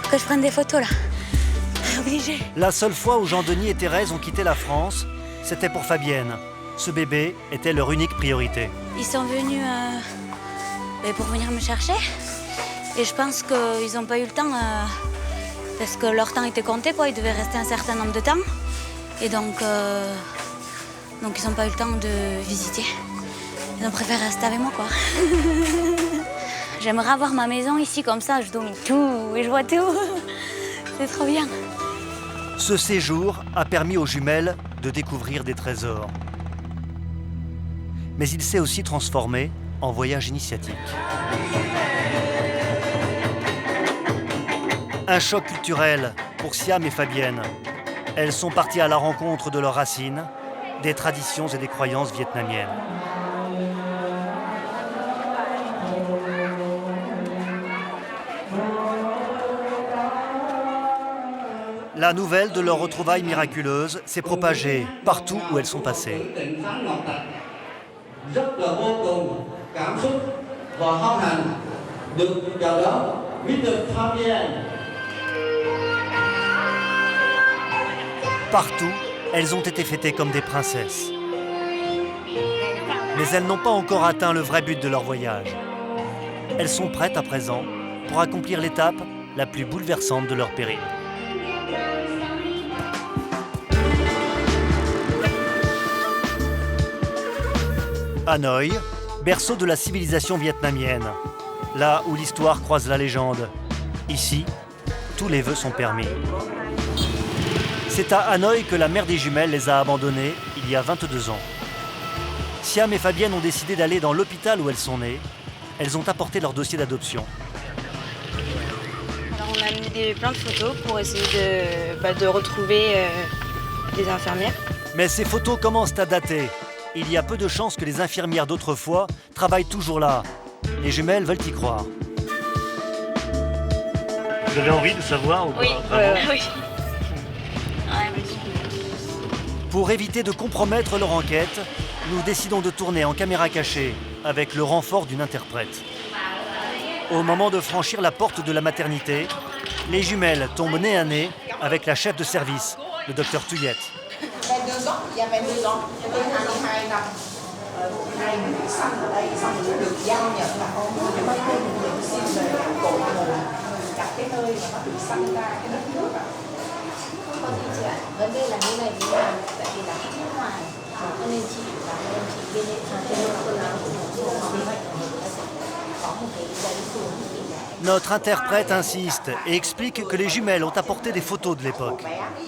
Speaker 13: Que je prenne des photos là. Obligé.
Speaker 1: La seule fois où Jean-Denis et Thérèse ont quitté la France, c'était pour Fabienne. Ce bébé était leur unique priorité.
Speaker 13: Ils sont venus pour venir me chercher. Et je pense qu'ils n'ont pas eu le temps parce que leur temps était compté, quoi. Ils devaient rester un certain nombre de temps. Et donc ils n'ont pas eu le temps de visiter. Ils ont préféré rester avec moi, quoi. J'aimerais avoir ma maison ici comme ça, je domine tout et je vois tout. C'est trop bien.
Speaker 1: Ce séjour a permis aux jumelles de découvrir des trésors. Mais il s'est aussi transformé en voyage initiatique. Un choc culturel pour Siam et Fabienne. Elles sont parties à la rencontre de leurs racines, des traditions et des croyances vietnamiennes. La nouvelle de leur retrouvaille miraculeuse s'est propagée partout où elles sont passées. Partout, elles ont été fêtées comme des princesses. Mais elles n'ont pas encore atteint le vrai but de leur voyage. Elles sont prêtes à présent pour accomplir l'étape la plus bouleversante de leur périple. Hanoï, berceau de la civilisation vietnamienne, là où l'histoire croise la légende. Ici, tous les vœux sont permis. C'est à Hanoï que la mère des jumelles les a abandonnées il y a 22 ans. Siam et Fabienne ont décidé d'aller dans l'hôpital où elles sont nées. Elles ont apporté leur dossier d'adoption.
Speaker 3: Alors on a amené plein de photos pour essayer de retrouver les infirmières.
Speaker 1: Mais ces photos commencent à dater. Il y a peu de chances que les infirmières d'autrefois travaillent toujours là. Les jumelles veulent y croire.
Speaker 14: Vous avez envie de savoir ou pas?
Speaker 3: Oui.
Speaker 1: Pour éviter de compromettre leur enquête, nous décidons de tourner en caméra cachée avec le renfort d'une interprète. Au moment de franchir la porte de la maternité, les jumelles tombent nez à nez avec la chef de service, le docteur Tuyet.
Speaker 21: 22 ans, il y a 22 ans, il y a 22 năm. Hai người sanh ở đây xong rồi được giao nhận là con để bắt đầu được xin về cội nguồn đặt cái nơi mà nó được sanh ra cái đất nước ạ. Con thì chị ạ, vấn đề là như này tại vì là khách nước ngoài cho nên chị cảm ơn chị bên có một cái giấy xuống.
Speaker 1: Notre interprète insiste et explique que les jumelles ont apporté des photos de l'époque.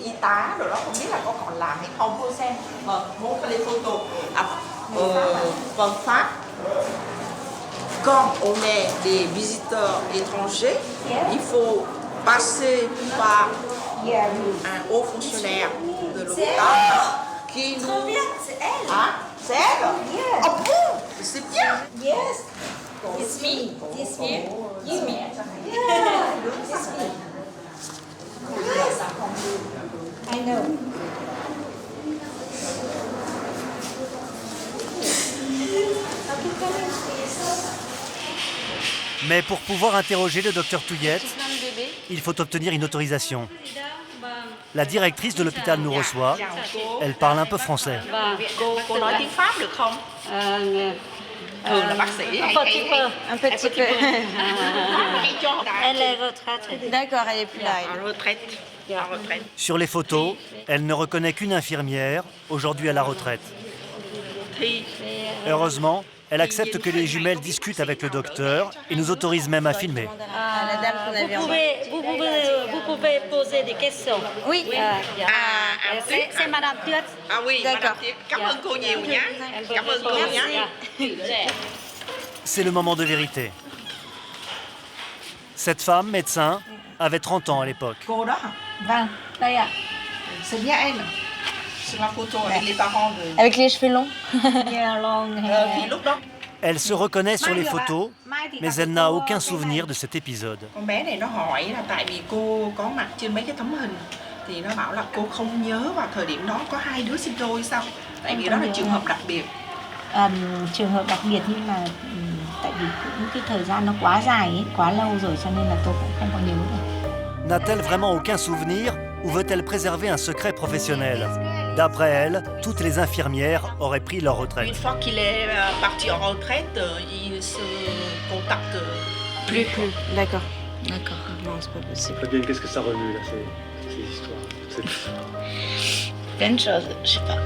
Speaker 21: Y tá rồi đó không biết là có còn làm hay không cô xem. Một cái photo en Pháp. Quand on est des visiteurs étrangers, il faut passer par un haut fonctionnaire de l'hôpital qui nous... Ah, c'est elle? Oh bon, c'est bien. Yes. It's me. It's me. It's me. It's me. Yes. I know.
Speaker 1: Mais pour pouvoir interroger le docteur Tuyet, il faut obtenir une autorisation. La directrice de l'hôpital nous reçoit. Elle parle un peu français.
Speaker 21: Cô nói tiếng Pháp được không? Thường là bác sĩ
Speaker 3: Un petit peu.
Speaker 21: Elle est retraite.
Speaker 3: D'accord, elle est plus là.
Speaker 21: En retraite. En retraite.
Speaker 1: Sur les photos, elle ne reconnaît qu'une infirmière, aujourd'hui à la retraite. Heureusement, elle accepte que les jumelles discutent avec le docteur et nous autorise même à filmer.
Speaker 3: La dame qu'on avait en bas.
Speaker 20: Vous pouvez poser des questions.
Speaker 3: Oui.
Speaker 20: C'est Madame Tuyet.
Speaker 21: Ah oui,
Speaker 3: d'accord.
Speaker 21: Cảm ơn cô nhiều nhé. Cảm ơn cô nhé.
Speaker 1: C'est le moment de vérité. Cette femme, médecin, avait 30 ans à l'époque.
Speaker 21: Cô đó hả?
Speaker 20: Vâng, đây ạ.
Speaker 21: C'est bien elle. C'est ma photo avec les parents de...
Speaker 3: Avec les cheveux longs.
Speaker 21: Thì lúc đó
Speaker 1: Elle se reconnaît sur les photos, mais elle n'a aucun souvenir de cet épisode.
Speaker 21: con bé này nó hỏi là tại vì cô có mặt trên mấy cái tấm hình thì nó bảo là cô không nhớ vào thời điểm đó có hai đứa sinh đôi sao? Tại vì đó là trường hợp đặc biệt.
Speaker 20: Trường hợp đặc biệt nhưng mà tại vì cũng cái thời gian nó quá dài ấy, quá lâu rồi cho nên là tôi cũng không có nhớ được.
Speaker 1: N'a-t-elle vraiment aucun souvenir ou veut-elle préserver un secret professionnel? D'après elle, toutes les infirmières auraient pris leur retraite.
Speaker 21: Une fois qu'il est parti en retraite, il se contacte plus.
Speaker 3: D'accord. D'accord. Non, c'est pas possible.
Speaker 2: Fabienne, qu'est-ce que ça remue là, ces histoires?
Speaker 3: Plein de choses, je sais pas.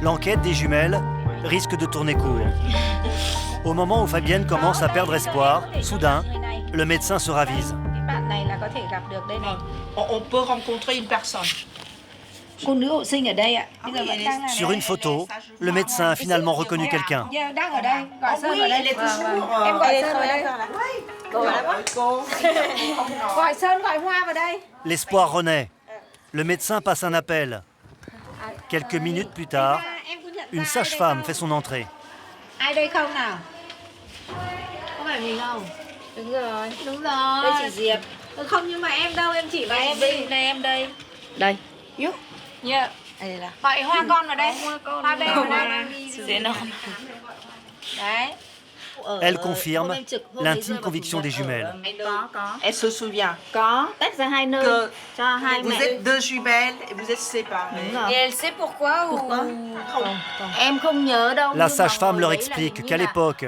Speaker 1: L'enquête des jumelles risque de tourner court. Au moment où Fabienne commence à perdre espoir, soudain, le médecin se ravise.
Speaker 20: Bạn này là có thể gặp được đây này.
Speaker 21: On peut rencontrer une personne.
Speaker 20: Cô nữ hộ sinh ở đây ạ. Bây giờ vẫn đang là
Speaker 1: Sur une photo, le médecin a finalement reconnu quelqu'un.
Speaker 20: Giờ đang ở đây, gọi Sơn ở đây. Em gọi Sơn vào đây. Gọi Sơn, gọi Hoa vào đây.
Speaker 1: L'espoir renaît. Le médecin passe un appel. Quelques minutes plus tard, une sage-femme fait son entrée.
Speaker 20: Ai đây không nào? Có phải mình không? Đúng rồi. Đúng rồi. Đây chị Diệp. Không nhưng mà em đâu, em chỉ vào em đây. Đây em đây.
Speaker 3: Đây.
Speaker 20: Yeah.
Speaker 3: Elle est là.
Speaker 20: Gọi Hoa con vào đây. Hoa bê vào đây.
Speaker 3: C'est énorme.
Speaker 20: Đấy.
Speaker 1: Elle confirme l'intime conviction des jumelles.
Speaker 21: Elle se souvient
Speaker 20: Có. Tách ra hai nơi.
Speaker 21: que
Speaker 20: Cho hai
Speaker 21: vous
Speaker 20: mẹ.
Speaker 21: êtes deux jumelles et vous êtes séparées.
Speaker 3: Et elle sait pourquoi ou...
Speaker 20: Em không nhớ đâu.
Speaker 1: La sage-femme leur explique qu'à l'époque,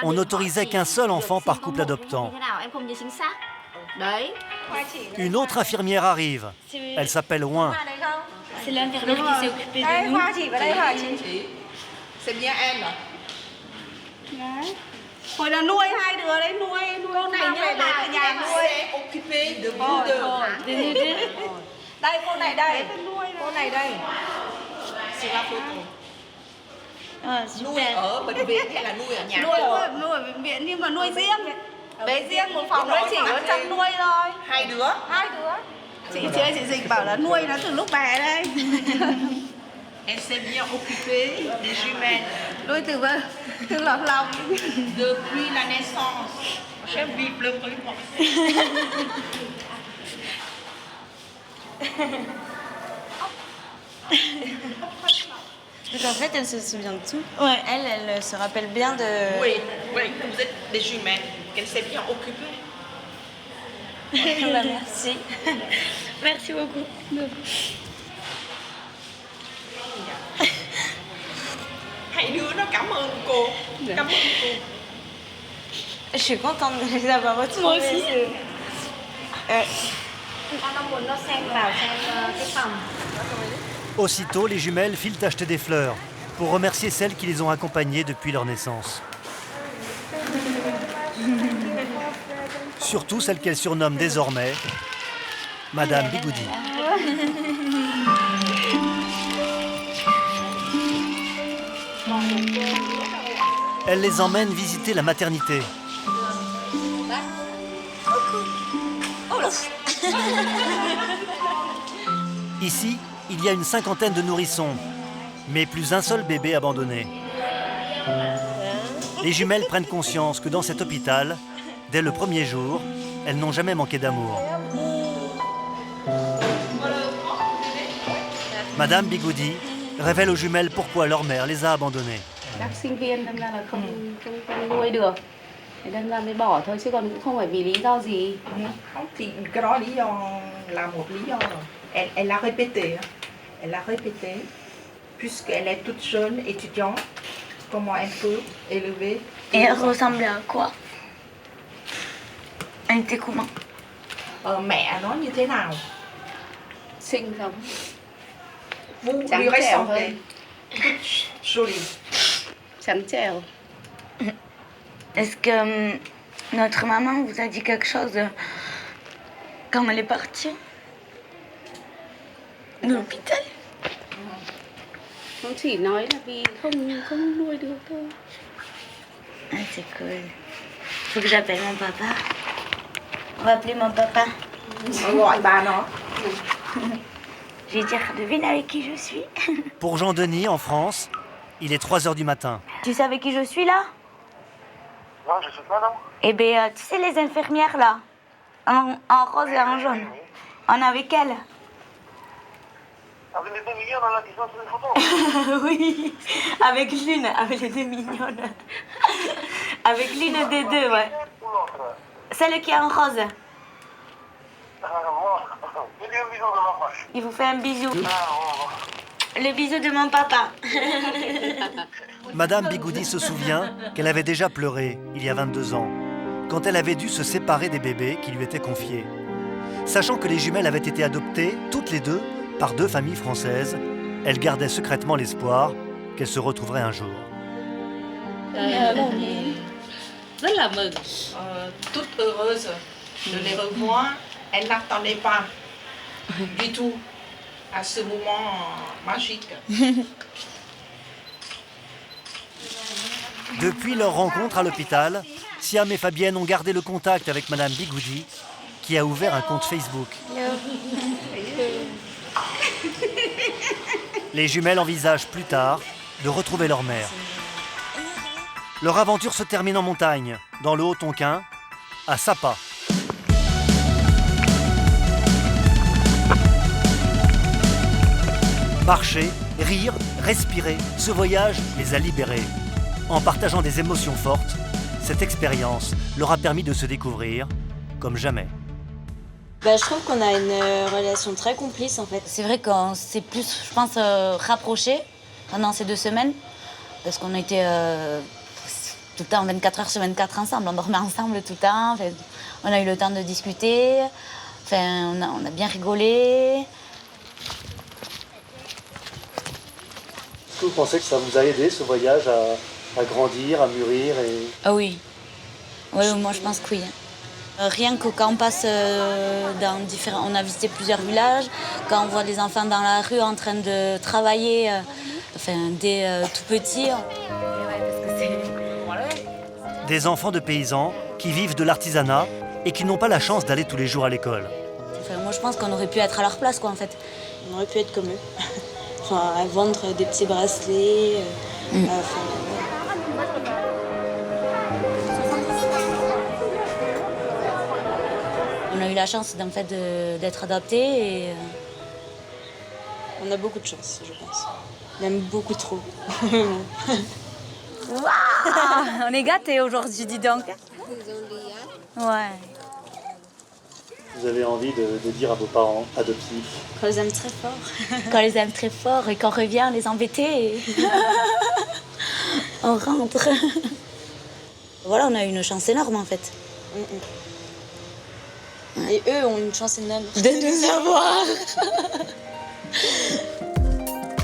Speaker 1: on n'autorisait qu'un seul enfant par couple adoptant.
Speaker 20: Em không nhớ chính xác. Đấy.
Speaker 1: Une autre infirmière arrive. Elle s'appelle Ouin.
Speaker 20: C'est l'infirmière qui s'est occupée de nous. Hoa chỉ vào đây hả chị?
Speaker 21: C'est bien elle.
Speaker 20: Hồi là nuôi hai đứa đấy, nuôi con này nhé, là ở nhà nuôi.
Speaker 21: Occupé de vous deux.
Speaker 20: Đây cô này đây, cô này đây.
Speaker 21: C'est la photo. Nuôi
Speaker 20: Super.
Speaker 21: ở bệnh viện hay là nuôi ở nhà?
Speaker 20: Nuôi ở bệnh viện nhưng mà nuôi riêng. Bé riêng một phòng nó chỉ có chăm nuôi thôi.
Speaker 21: Hai đứa.
Speaker 20: Hai đứa. Chị ơi, chị Dịch bảo là nuôi nó từ lúc bé đây.
Speaker 21: Elle s'est bien occupée des jumelles.
Speaker 20: Nuôi từ lọt lòng.
Speaker 21: Depuis la naissance. Je vis pleurer moi.
Speaker 3: Donc en fait, elle se souvient de tout. Ouais. Elle se rappelle bien de...
Speaker 21: Oui, que vous êtes des jumelles, qu'elle s'est bien occupée.
Speaker 3: Bah, merci. Merci beaucoup.
Speaker 21: Hai đứa nó cảm ơn cô. Cảm ơn cô.
Speaker 3: Je suis contente de les avoir retrouvés. Moi aussi.
Speaker 20: Nó muốn nó xem vào xem cái phòng.
Speaker 1: Aussitôt, les jumelles filent acheter des fleurs pour remercier celles qui les ont accompagnées depuis leur naissance. Surtout celle qu'elles surnomment désormais Madame Bigoudi. Elle les emmène visiter la maternité. Ici, il y a une cinquantaine de nourrissons, mais plus un seul bébé abandonné. Les jumelles prennent conscience que dans cet hôpital, dès le premier jour, elles n'ont jamais manqué d'amour. Madame Bigoudi révèle aux jumelles pourquoi leur mère les a abandonnées.
Speaker 7: Các sinh viên đâm ra là không nuôi được, thế đâm ra mới bỏ thôi chứ còn cũng không phải vì lý do gì.
Speaker 21: Không, thì cái đó lý do là một lý do rồi. Elle a répété. Elle a répété. Puisqu'elle est toute jeune étudiante, comment elle peut élever.
Speaker 13: Et elle ressemblait à quoi? Elle était comment?
Speaker 21: Mẹ nó như thế nào?
Speaker 7: Xinh giống.
Speaker 21: Vous
Speaker 7: Trắng
Speaker 21: lui
Speaker 7: trẻo
Speaker 21: ressemblez.
Speaker 7: hơn.
Speaker 21: Jolie.
Speaker 7: Trắng trẻo.
Speaker 13: Est-ce que notre maman vous a dit quelque chose quand elle est partie de l'hôpital?
Speaker 7: Không chỉ nói là vì không nuôi được thôi.
Speaker 13: Ah, c'est cool. Faut que j'appelle mon papa. On va appeler mon papa.
Speaker 21: Gọi bà nó.
Speaker 13: Je vais dire, devine avec qui je suis.
Speaker 1: Pour Jean-Denis, en France, il est 3 heures du matin.
Speaker 13: Tu sais avec qui je suis là?
Speaker 22: Non, je sais pas, non.
Speaker 13: Eh bien, tu sais les infirmières là, en rose et en jaune. On est avec elles.
Speaker 22: Avec les 2 millions là qui sont sur les photos.
Speaker 13: Oui, avec l'une, avec les 2 mignonnes. Avec l'une des deux, ouais. Celle qui est en rose. Il vous fait un bisou. Le bisou de mon papa.
Speaker 1: Madame Bigoudi se souvient qu'elle avait déjà pleuré, il y a 22 ans, quand elle avait dû se séparer des bébés qui lui étaient confiés. Sachant que les jumelles avaient été adoptées, toutes les deux, par 2 familles françaises, elle gardait secrètement l'espoir qu'elles se retrouveraient un jour.
Speaker 7: Rất là mừng.
Speaker 21: Toute heureuse de les revoir. Elle n'attendait pas du tout à ce moment magique.
Speaker 1: Depuis leur rencontre à l'hôpital, Siam et Fabienne ont gardé le contact avec Madame Bigoudi, qui a ouvert un compte Facebook. Les jumelles envisagent plus tard de retrouver leur mère. Leur aventure se termine en montagne, dans le Haut-Tonkin, à Sapa. Marcher, rire, respirer, ce voyage les a libérés. En partageant des émotions fortes, cette expérience leur a permis de se découvrir comme jamais.
Speaker 3: Bah, je trouve qu'on a une relation très complice en fait.
Speaker 13: C'est vrai qu'on s'est plus, je pense, rapprochés pendant ces 2 semaines. Parce qu'on était tout le temps 24 heures sur 24 ensemble. On dormait ensemble tout le temps. Enfin, on a eu le temps de discuter. Enfin, on a bien rigolé.
Speaker 2: Est-ce que vous pensez que ça vous a aidé, ce voyage, à grandir, à mûrir et...
Speaker 13: Ah oui, Oui, moi je pense que oui. Rien que quand on passe dans différents... On a visité plusieurs villages, quand on voit les enfants dans la rue en train de travailler, dès tout petits.
Speaker 1: Des enfants de paysans qui vivent de l'artisanat et qui n'ont pas la chance d'aller tous les jours à l'école.
Speaker 13: Moi je pense qu'on aurait pu être à leur place quoi en fait.
Speaker 3: On aurait pu être comme eux. À vendre des petits bracelets.
Speaker 13: On a eu la chance en fait d'être adoptés et...
Speaker 3: On a beaucoup de chance, je pense. Même beaucoup trop.
Speaker 13: Waouh, on est gâtés aujourd'hui, dis donc. Ouais.
Speaker 2: Vous avez envie de dire à vos parents adoptifs?
Speaker 3: Qu'on les aime très fort.
Speaker 13: Qu'on les aime très fort et qu'on revient les embêter. Et... on rentre. Voilà, on a eu une chance énorme en fait.
Speaker 3: Et eux ont une chance énorme
Speaker 13: de nous avoir.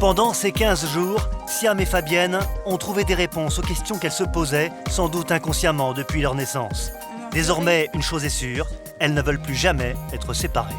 Speaker 1: Pendant ces 15 jours, Siam et Fabienne ont trouvé des réponses aux questions qu'elles se posaient, sans doute inconsciemment depuis leur naissance. Désormais, une chose est sûre, elles ne veulent plus jamais être séparées.